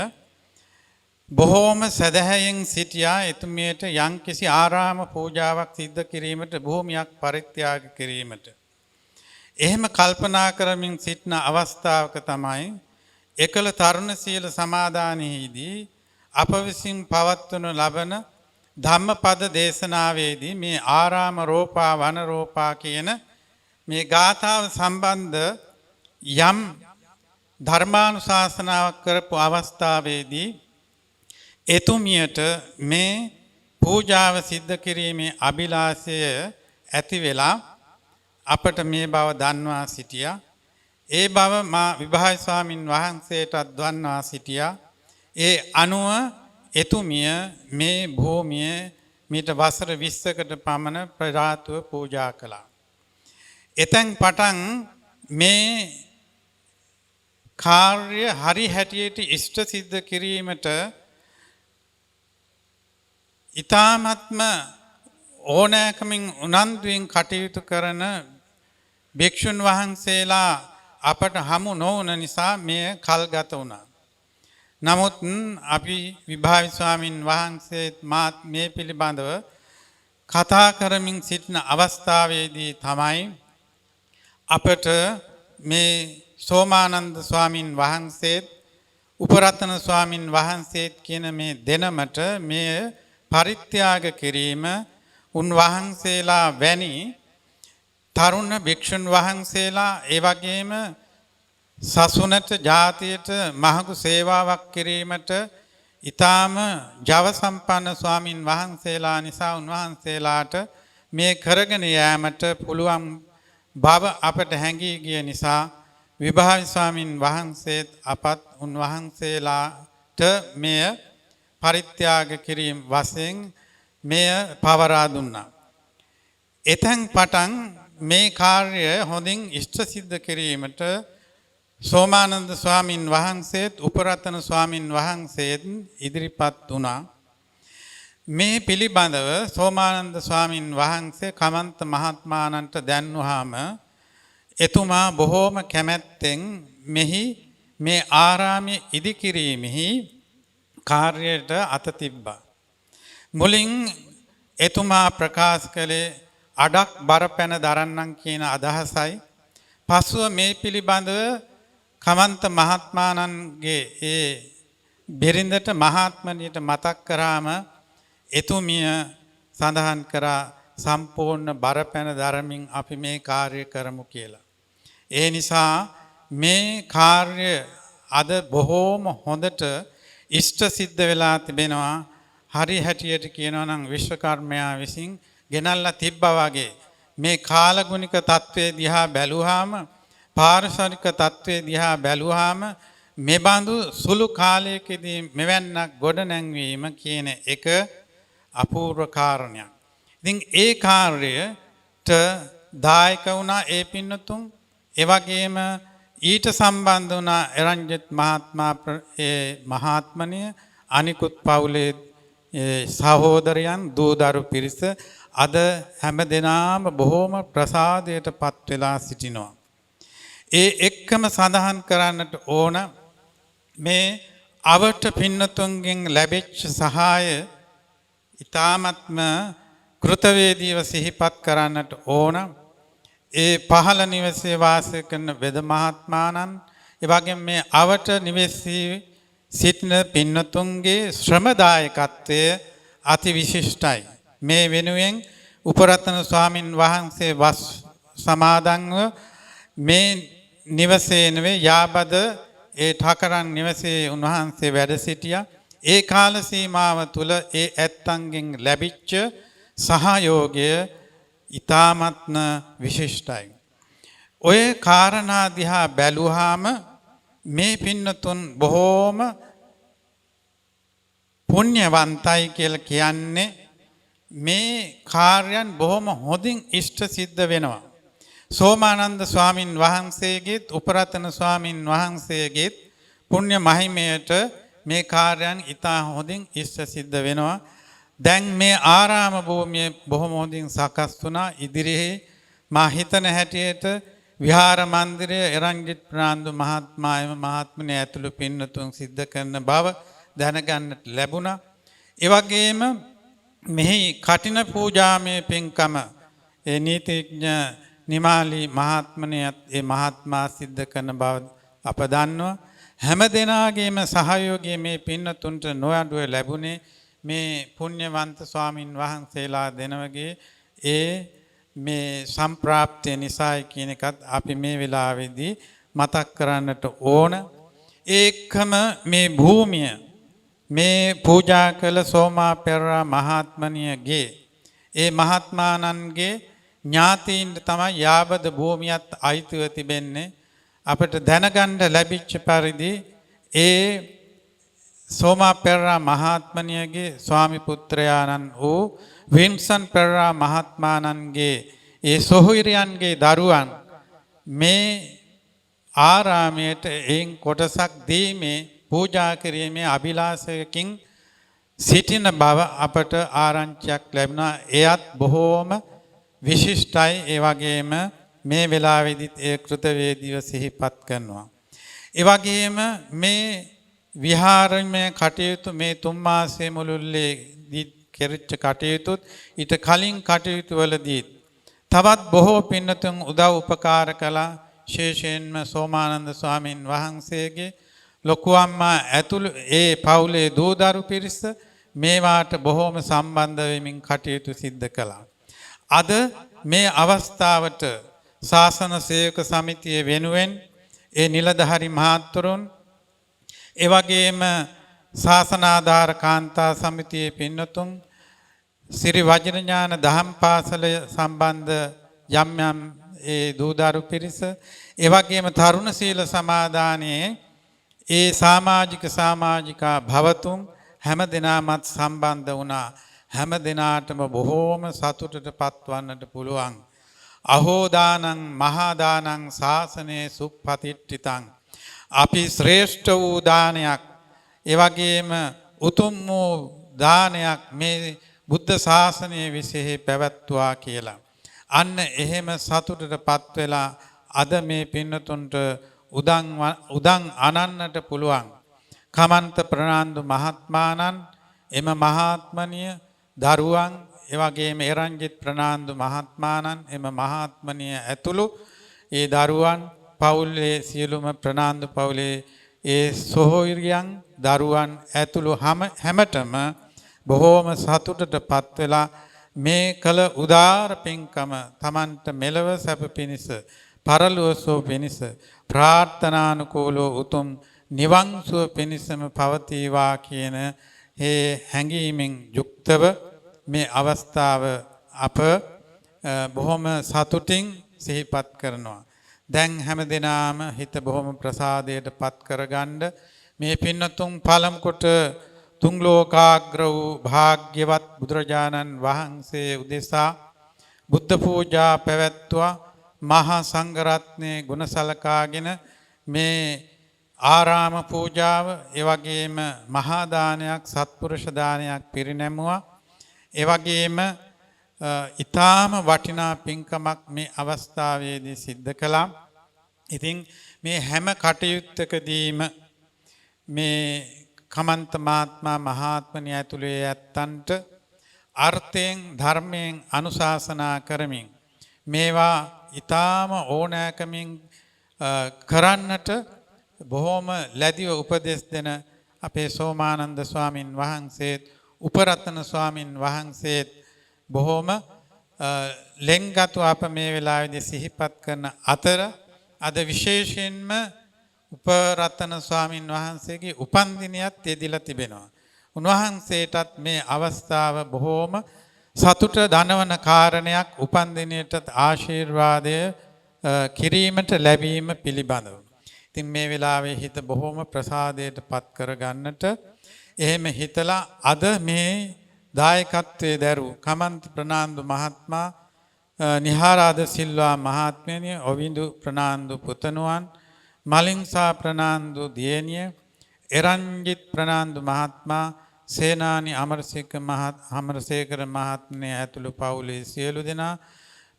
Speaker 14: බොහෝම සදහැයෙන් සිටියා. එතුමියට යම්කිසි ආරාම පූජාවක් සිද්ධ කිරීමට භූමියක් පරිත්‍යාග කිරීමට. එහෙම කල්පනා කරමින් සිටින අවස්ථාවක තමයි එකල තරුණ සීල සමාදානයේදී අප විසින් පවත්වනු ලබන ධම්මපද දේශනාවේදී මේ ආරාම රෝපා වන රෝපා කියන මේ ගාථාව සම්බන්ධ යම් ධර්මානුශාසනාවක් කරපු අවස්ථාවේදී එතුමියට මේ පූජාව සිද්ධ කිරීමේ අභිලාෂය ඇති වෙලා අපට මේ බව දන්වා සිටියා. ඒ බව මා විභාය ස්වාමින් වහන්සේටත් දන්වා සිටියා. ඒ අනුව එතුමිය මේ භූමිය මීට වසර 20කට පමණ ප්‍රජාතුව පූජා කළා. එතෙන් පටන් මේ කාර්ය හරි හැටියට ඉෂ්ට සිද්ධ කිරීමට ඊ타ත්ම ඕනෑකමින් උනන්දුවෙන් කටයුතු කරන භික්ෂුන් වහන්සේලා අපට හමු නොවන නිසා මෙය කල්ගත වුණා. නමුත් අපි විභාවි ස්වාමින් වහන්සේත් මාත් මේ පිළිබඳව කතා කරමින් සිටින අවස්ථාවේදී තමයි අපට මේ සෝමානන්ද ස්වාමින් වහන්සේත් උපරතන ස්වාමින් වහන්සේත් කියන මේ දෙනමට මේ පරිත්‍යාග කිරීම උන්වහන්සේලා වැනි තරුණ භික්ෂුන් වහන්සේලා ඒ වගේම සසුනට ජාතියට මහඟු සේවාවක් කිරීමට ඊටාම ජව සම්පන්න ස්වාමින් වහන්සේලා නිසා උන්වහන්සේලාට මේ කරගෙන යාමට පුළුවන් බව අපට හැඟී ගිය නිසා විභාවි ස්වාමින් වහන්සේත් අපත් උන්වහන්සේලාට මෙය පරිත්‍යාග කිරීම වශයෙන් මෙය පවරා දුන්නා. එතෙන් පටන් මේ කාර්ය හොඳින් ඉෂ්ට සිද්ධ කිරීමට සෝමානන්ද ස්වාමින් වහන්සේත් උපරතන ස්වාමින් වහන්සේත් ඉදිරිපත් වුණා. මේ පිළිබඳව සෝමානන්ද ස්වාමින් වහන්සේ කමන්ත මහත්මාණන්ට දැන්වහම එතුමා බොහෝම කැමැත්තෙන් මෙහි මේ ආරාමයේ ඉදිකිරීමෙහි කාර්යයට අත තිබ්බා. මුලින් එතුමා ප්‍රකාශ කළේ අඩක් බරපැන දරන්නම් කියන අදහසයි. පසුව මේ පිළිබඳව කමන්ත මහත්මාණන්ගේ ඒ බිරිඳට මහත්මනියට මතක් කරාම එතුමිය සඳහන් කරා සම්පූර්ණ බරපැන දරමින් අපි මේ කාර්ය කරමු කියලා. ඒ නිසා මේ කාර්ය අද බොහෝම හොඳට ඉෂ්ට සිද්ධ වෙලා තිබෙනවා. හරි හැටියට කියනවා නම් විශ්වකර්මයා විසින් ගෙනල්ලා තිබ්බා වගේ මේ කාලගුණික තත්ත්වයේ දිහා බැලුවාම පාරිසරික තත්ත්වයේ දිහා බැලුවාම මෙබඳු සුළු කාලයකදී මෙවැන්නක් ගොඩ නැංවීම කියන එක අපූර්ව කාරණයක්. ඉතින් ඒ කාර්යයට දායක වුණා ඒ පින්නතුන්. ඒ වගේම ඊට සම්බන්ධ වුණා එරංජිත් මහත්මයා මහත්මනිය අනිකුත් පවුලේ සහෝදරයන් දූදරු පිරිස අද හැම දෙනාම බොහෝම ප්‍රසාදයට පත් වෙලා සිටිනවා. ඒ එක්කම සඳහන් කරන්නට ඕන මේ අවට පින්නතුන්ගෙන් ලැබෙච්ච සහාය ඊ타ත්ම කෘතවේදීව සිහිපත් කරන්නට ඕන. ඒ පහළ නිවසේ වාසය කරන වෙද මහත්මාණන් ඒ වගේම මේ අවට නිවසේ සිටින පින්නතුන්ගේ ශ්‍රමදායකත්වය අති විශිෂ්ටයි. මේ වෙනුවෙන් උපරතන ස්වාමින් වහන්සේ වස් සමාදන්ව මේ නිවසේ නෙවෙයි යාබද ඒ ඨකරන් නිවසේ උන්වහන්සේ වැඩ සිටියා. ඒ කාල සීමාව තුල ඒ ඇත්තන්ගෙන් ලැබිච්ච සහයෝගය ඊ타ත්ම විශිෂ්ටයි. ඔය කාරණා දිහා බැලුවාම මේ පින්නතුන් බොහෝම පුණ්‍යවන්තයි කියලා කියන්නේ මේ කාර්යයන් බොහොම හොඳින් ඉෂ්ට සිද්ධ වෙනවා. සෝමානන්ද ස්වාමින් වහන්සේගේත් උපරතන ස්වාමින් වහන්සේගේත් පුණ්‍ය මහිමයට මේ කාර්යයන් ඉතා හොඳින් ඉෂ්ට සිද්ධ වෙනවා. දැන් මේ ආරාම භූමිය බොහොම හොඳින් සකස් වුණා. ඉදිරියේ මා හිතන හැටියට විහාර මන්දිරය එරංජිත් ප්‍රනාන්දු මහත්මයාම මහත්මනේ ඇතුළු පින්නතුන් සිද්ධ කරන බව දැනගන්නට ලැබුණා. ඒ වගේම මෙහි කටින පූජාමය පින්කම ඒ නීතිඥ නිමාලි මහත්මනියත් ඒ මහත්මයා සිද්ධ කරන බව අප දන්නවා. හැම දෙනාගේම සහයෝගය මේ පින්නතුන්ට නොඅඩුව ලැබුණේ මේ පුණ්‍යවන්ත ස්වාමින් වහන්සේලා දෙනවගේ ඒ මේ සම්ප්‍රාප්තිය නිසායි කියන එකත් අපි මේ වෙලාවේදී මතක් කරන්නට ඕන. ඒකම මේ භූමිය මේ පූජා කළ සෝමා පෙරරා මහත්මනියගේ ඒ මහත්මාණන්ගේ ඥාතීන්ට තමයි යාබද භූමියත් අයිතිව තිබෙන්නේ. අපට දැනගන්න ලැබිච්ච පරිදි ඒ සෝමා පෙරරා මහත්මනියගේ ස්වාමි පුත්‍රයාණන් වූ වින්සන් පෙරරා මහත්මාණන්ගේ ඒ සොහොයුරියන්ගේ දරුවන් මේ ආරාමයට එයින් කොටසක් දීමේ පූජා කිරීමේ අභිලාෂයකින් සිටින බව අපට ආරංචියක් ලැබුණා. එයත් බොහෝම විශිෂ්ටයි. ඒ වගේම මේ වෙලාවේදීත් ඒ කෘතවේදීව සිහිපත් කරනවා. ඒ වගේම මේ විහාරමය කටයුතු මේ 3 මාසයේ මුළුල්ලේ කෙරිච්ච කටයුතුත් ඊට කලින් කටයුතු වලදී තවත් බොහෝ පින්නතුන් උදව් උපකාර කළා. විශේෂයෙන්ම සෝමානන්ද ස්වාමින් වහන්සේගේ ලොකු අම්මා ඇතුළු ඒ පවුලේ දූදරු පිරිස මේවාට බොහෝම සම්බන්ධ වෙමින් කටයුතු සිද්ධ කළා. අද මේ අවස්ථාවට ශාසන සේවක සමිතිය වෙනුවෙන් ඒ නිලධාරි මහත්වරුන් ඒ වගේම ශාසනාධාර කාන්තා සමිතියේ පින්නතුන් සිරි වජිරඥාන දහම් පාසල සම්බන්ධ යම් යම් ඒ දූදරු පිරිස ඒ වගේම තරුණ සීල සමාදානයේ ඒ සමාජිකා භවතුන් හැම දිනමත් සම්බන්ධ වුණා. හැම දිනාටම බොහෝම සතුටට පත්වන්නට පුළුවන්. අහෝ දානං මහා දානං ශාසනේ සුප්පතිට්ඨිතං. අපි ශ්‍රේෂ්ඨ වූ දානයක් ඒ වගේම උතුම් වූ දානයක් මේ බුද්ධ ශාසනයේ විශේෂ පැවැත්වුවා කියලා. අන්න එහෙම සතුටටපත් වෙලා අද මේ පින්නතුන්ට උදන් අනන්නට පුළුවන්. කමන්ත ප්‍රනාන්දු මහත්මාණන් එම මහාත්මනිය දරුවන් ඒ වගේම එරංජිත් ප්‍රනාන්දු මහත්මාණන් එම මහාත්මනිය ඇතුළු ඒ දරුවන් පවුලේ සියලුම ප්‍රනාන්දු පවුලේ ඒ සොහොයුරියන් දරුවන් ඇතුළු හැමතෙම බොහෝම සතුටටපත් වෙලා මේ කල උදාර පින්කම තමන්ට මෙලව සැප පිණිස පරලොව සුව පිණිස ප්‍රාර්ථනානුකූලව උතුම් නිවන් සුව පිණිසම පවතිවා කියන මේ හැඟීමෙන් යුක්තව මේ අවස්ථාව අප බොහොම සතුටින් සිහිපත් කරනවා. දැන් හැමදෙනාම හිත බොහොම ප්‍රසාදයට පත් කරගන්න මේ පින්නතුන් පළමු කොට තුන් ලෝකාග්‍ර වූ භාග්‍යවත් බුදුරජාණන් වහන්සේ උදෙසා බුද්ධ පූජා පැවැත්වුවා. මහා සංඝරත්නයේ ගුණ සලකාගෙන මේ ආරාම පූජාව ඒ වගේම මහා දානයක් සත්පුරුෂ දානයක් පිරිනැමුවා. ඒ වගේම ඊටාම වටිනා පින්කමක් මේ අවස්ථාවේදී සිද්ධ කළා. ඉතින් මේ හැම කටයුත්තකදීම මේ කමන්ත මහත්මයා මහාත්මනිය ඇතුළේ ඇත්තන්ට අර්ථයෙන් ධර්මයෙන් අනුශාසනා කරමින් මේවා ඊටාම ඕනෑකමින් කරන්නට බොහෝම ලැබිව උපදෙස් දෙන අපේ සෝමානන්ද ස්වාමින් වහන්සේත් උපරතන ස්වාමින් වහන්සේත් බොහෝම ලෙන්ගතු අප මේ වෙලාවේදී සිහිපත් කරන අතර අද විශේෂයෙන්ම උපරතන ස්වාමින් වහන්සේගේ උපන්දිනයත් යෙදিলা තිබෙනවා. උන්වහන්සේටත් මේ අවස්ථාව බොහෝම සතුට දනවන කාරණයක් උපන්දිනයටත් ආශිර්වාදය කිරීමට ලැබීම පිළිබඳව. ඉතින් මේ වෙලාවේ හිත බොහෝම ප්‍රසාදයට පත් කරගන්නට එහෙම හිතලා අද මේ දායකත්වයේ දරූ කමන්ත ප්‍රනාන්දු මහත්මයා නිහාරාද සිල්වා මහත්මිය ඔවිඳු ප්‍රනාන්දු පුතණුවන් මලින්සා ප්‍රනාන්දු දියණිය එරංජිත් ප්‍රනාන්දු මහත්මයා සේනානි අමරසේකර මහත්මිය ඇතුළු පවුලේ සියලු දෙනා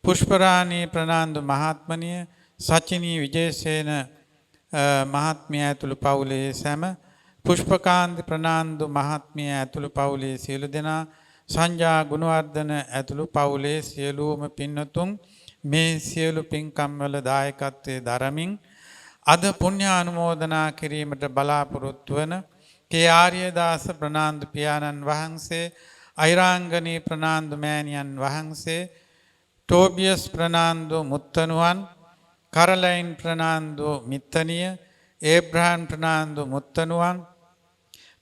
Speaker 14: පුෂ්පරාණී ප්‍රනාන්දු මහත්මනිය සචිනී විජේසේන මහත්මිය ඇතුළු පවුලේ සැම පුෂ්පකාන්ති ප්‍රනාන්දු මහත්මිය ඇතුළු පවුලේ සියලු දෙනා සංජා ගුණවර්ධන ඇතුළු පවුලේ සියලුම පින්නතුන් මේ සියලු පින්කම් වල දායකත්වයේ දරමින් අද පුණ්‍ය අනුමෝදනා කිරීමට බලාපොරොත්තු වන කේ ආර්යදාස ප්‍රනාන්දු පියාණන් වහන්සේ අයිරාංගනී ප්‍රනාන්දු මෑණියන් වහන්සේ ටෝබියස් ප්‍රනාන්දු මුත්තණුවන් කරලයින් ප්‍රනාන්දු මිත්තනිය ඒබ්‍රහම් ප්‍රනාන්දු මුත්තණුවන්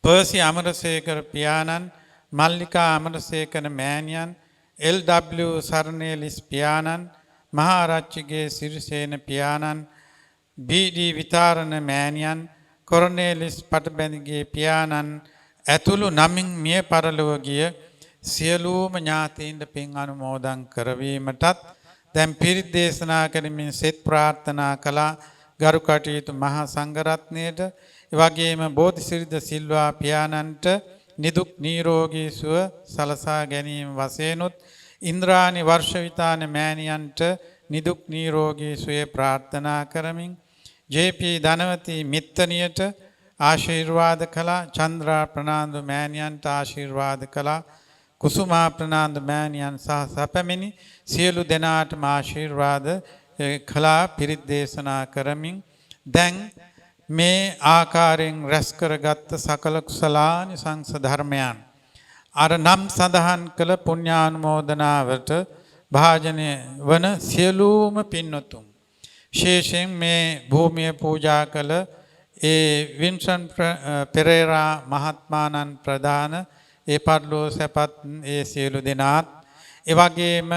Speaker 14: පර්සි අමරසේකර පියාණන් මල්ලිකා අමරසේකර මෑණියන් එල්.ඩබ්ලිව් සරණේලිස් පියාණන් මහාරච්චිගේ සිරිසේන පියාණන් බී.ඩී විතාරණ මෑණියන් කොරනේලිස් පටබැඳිගේ පියාණන් ඇතුළු නමින් මිය පරලොව ගිය සියලුම ඥාතීන්ට පින් අනුමෝදන් කරවීමටත් දැන් පිරිත් දේශනා කරමින් සෙත් ප්‍රාර්ථනා කළා ගරු කටයුතු මහා සංඝරත්නයට එවැගේම බෝධිසිරිත සිල්වා පියාණන්ට නිදුක් නිරෝගී සුව සලසා ගැනීම වශයෙන්ුත් ඉන්ද්‍රාණි වර්ෂවිතාන මෑණියන්ට නිදුක් නිරෝගී සුවය ප්‍රාර්ථනා කරමින් ජේ.පී. ධනවති මිත්තනියට ආශිර්වාද කළා. චන්ද්‍රා ප්‍රනාන්දු මෑණියන්ට ආශිර්වාද කළා. කුසුමා ප්‍රනාන්දු මෑණියන් සහ සැපැමිණි සියලු දෙනාටම ආශිර්වාද කළා. පිරිත් දේශනා කරමින් දැන් මේ ආකාරයෙන් රැස් කරගත් සකල කුසලානිසංස ධර්මයන් අර නම් සඳහන් කළ පුණ්‍යානුමෝදනාවට භාජනය වන සියලුම පින්වතුන් විශේෂයෙන් මේ භූමිය පූජා කළ ඒ වින්සන් පෙරේරා මහත්මාණන් ප්‍රදාන ඒ පරිලෝ සැපත් ඒ සියලු දෙනාත් එවැගේම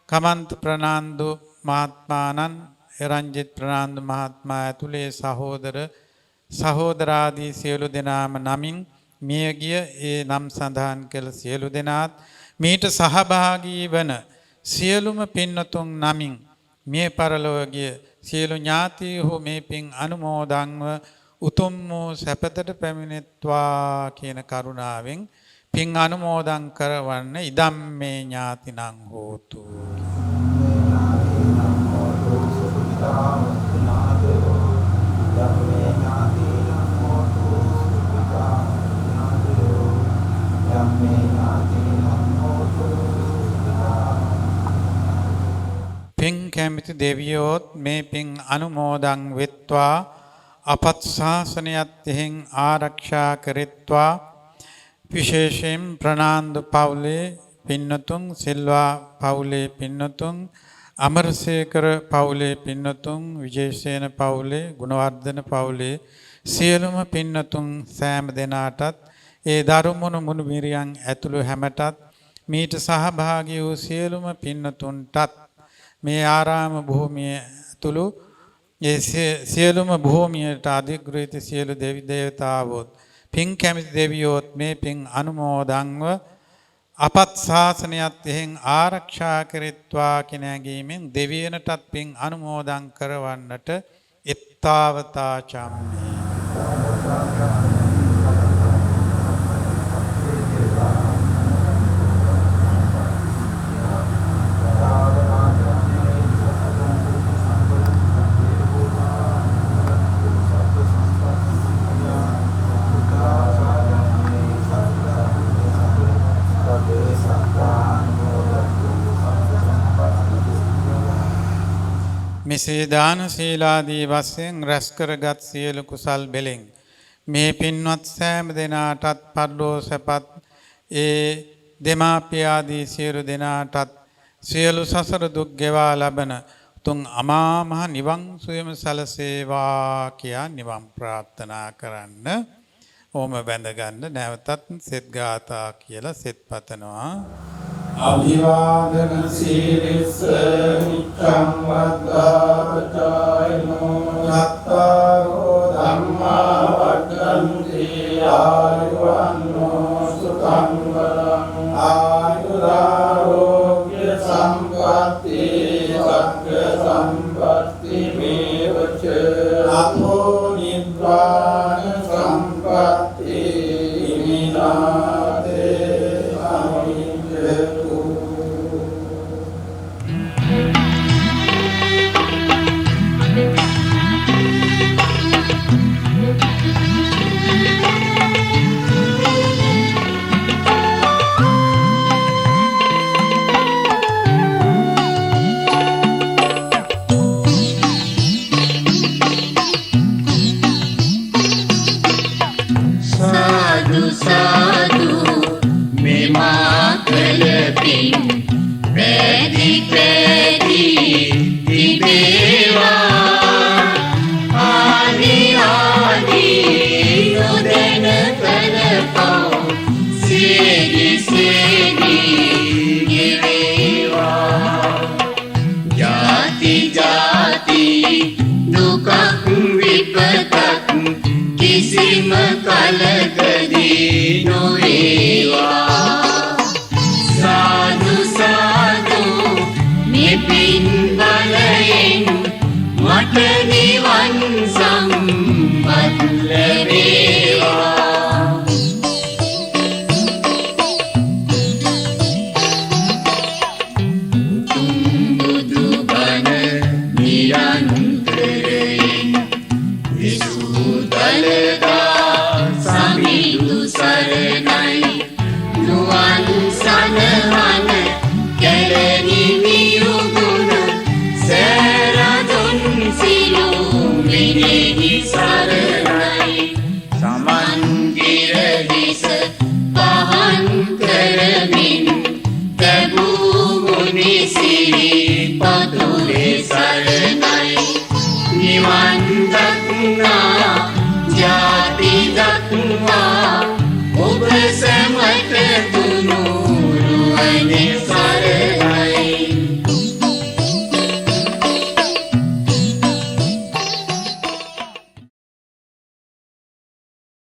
Speaker 14: කමන්ත ප්‍රනාන්දු මහත්මාණන් රංජිත් ප්‍රනාන්දු මහත්මයා ඇතුළේ සහෝදරාදී සියලු දෙනාම නමින් මියගිය ඒ නම් සඳහන් කළ සියලු දෙනාත් මීට සහභාගී වන සියලුම පින්වතුන් නමින් මේ පරලොව ගිය සියලු ඥාතීහු මේ පින් අනුමෝදන්ව උතුම් වූ සැපතට පැමිණෙත්වා කියන කරුණාවෙන් පින් අනුමෝදන් කරවන්න ඉදම් මේ ඥාතිනං හෝතු. පින් කැමති දෙවියෝත් මේ පින් අනුමෝදන් වෙත්වා අපත් ශාසනයත් එහෙන් ආරක්ෂා කරෙත්වා. විශේෂයෙන් ප්‍රනාන්දු පවුලේ පින්නතුන්, සිල්වා පවුලේ පින්නතුන්, අමරසේකර පවුලේ පින්නතුන්, විජේසේන පවුලේ, ගුණවර්ධන පවුලේ සියලුම පින්නතුන් සෑම දෙනාටත් ඒ දරුමුණු මුණුමිරියන් ඇතුළු හැමටත් මීට සහභාගී වූ සියලුම පින්නතුන්ටත් මේ ආරාම භූමිය ඇතුළු ඒ සියලුම භූමියට අධිග්‍රහිත සියලු දෙවි දේවතාවෝත් පින් කැමති දෙවියෝත් මේ පින් අනුමෝදන්ව අපත් ශාසනයත් එහෙන් ආරක්ෂා කෙරෙත්වා කියන හැඟීමෙන් දෙවියනටත් පින් අනුමෝදන් කරවන්නට එත්තාවතා චම්මේ. මෙසේ දාන සීලාදී වශයෙන් රැස් කරගත් සියලු කුසල් බෙලෙන් මේ පින්වත් සෑම දෙනාටත් පරලෝ සැපත් ඒ දෙමාපිය ආදී සියලු දෙනාටත් සියලු සසර දුක් ගෙවා ලබන තුන් අමා මහ නිවන් සුවයම සැලසේවා කියා නිවන් ප්‍රාර්ථනා කරන්න. ඕම බැඳ ගන්න. නැවතත් සෙත් ගාථා කියලා සෙත් පතනවා.
Speaker 9: අභිවාදන සීලස්ස නිච්ඡං වද්දාපචායනෝ චත්තාරෝ ධම්මා වද්දන්ති ආයුවන්නෝ සුඛං වරං ආයුරාෝග්‍ය සම්පatti සග්ග සම්පatti මේවච අතෝ නිබ්බාන සම්පatti ඉමිනාතේ අමිජ්ජතු.
Speaker 13: කිසිම කලකදී නොවේවා. සාදු සාදු මේ පින් බලයෙන් මට නිවන් සම්පත් ලැබේවා. උතුම් බුදු බණ නිරන්තරයෙන් විසූ දළදා සමිඳු සරණයි නුවන් සනහන කැලණි මියුගුණ සෑරදුන් සිළුමිනෙහි සරණයි සමන් ගිරදිස පහන් කරමින් තැබූ මුනි සිරි පතුලේ සරණයි නිවන් දක්නා ජාති දක්වා ඔබ සැමට තුනුරුවනේ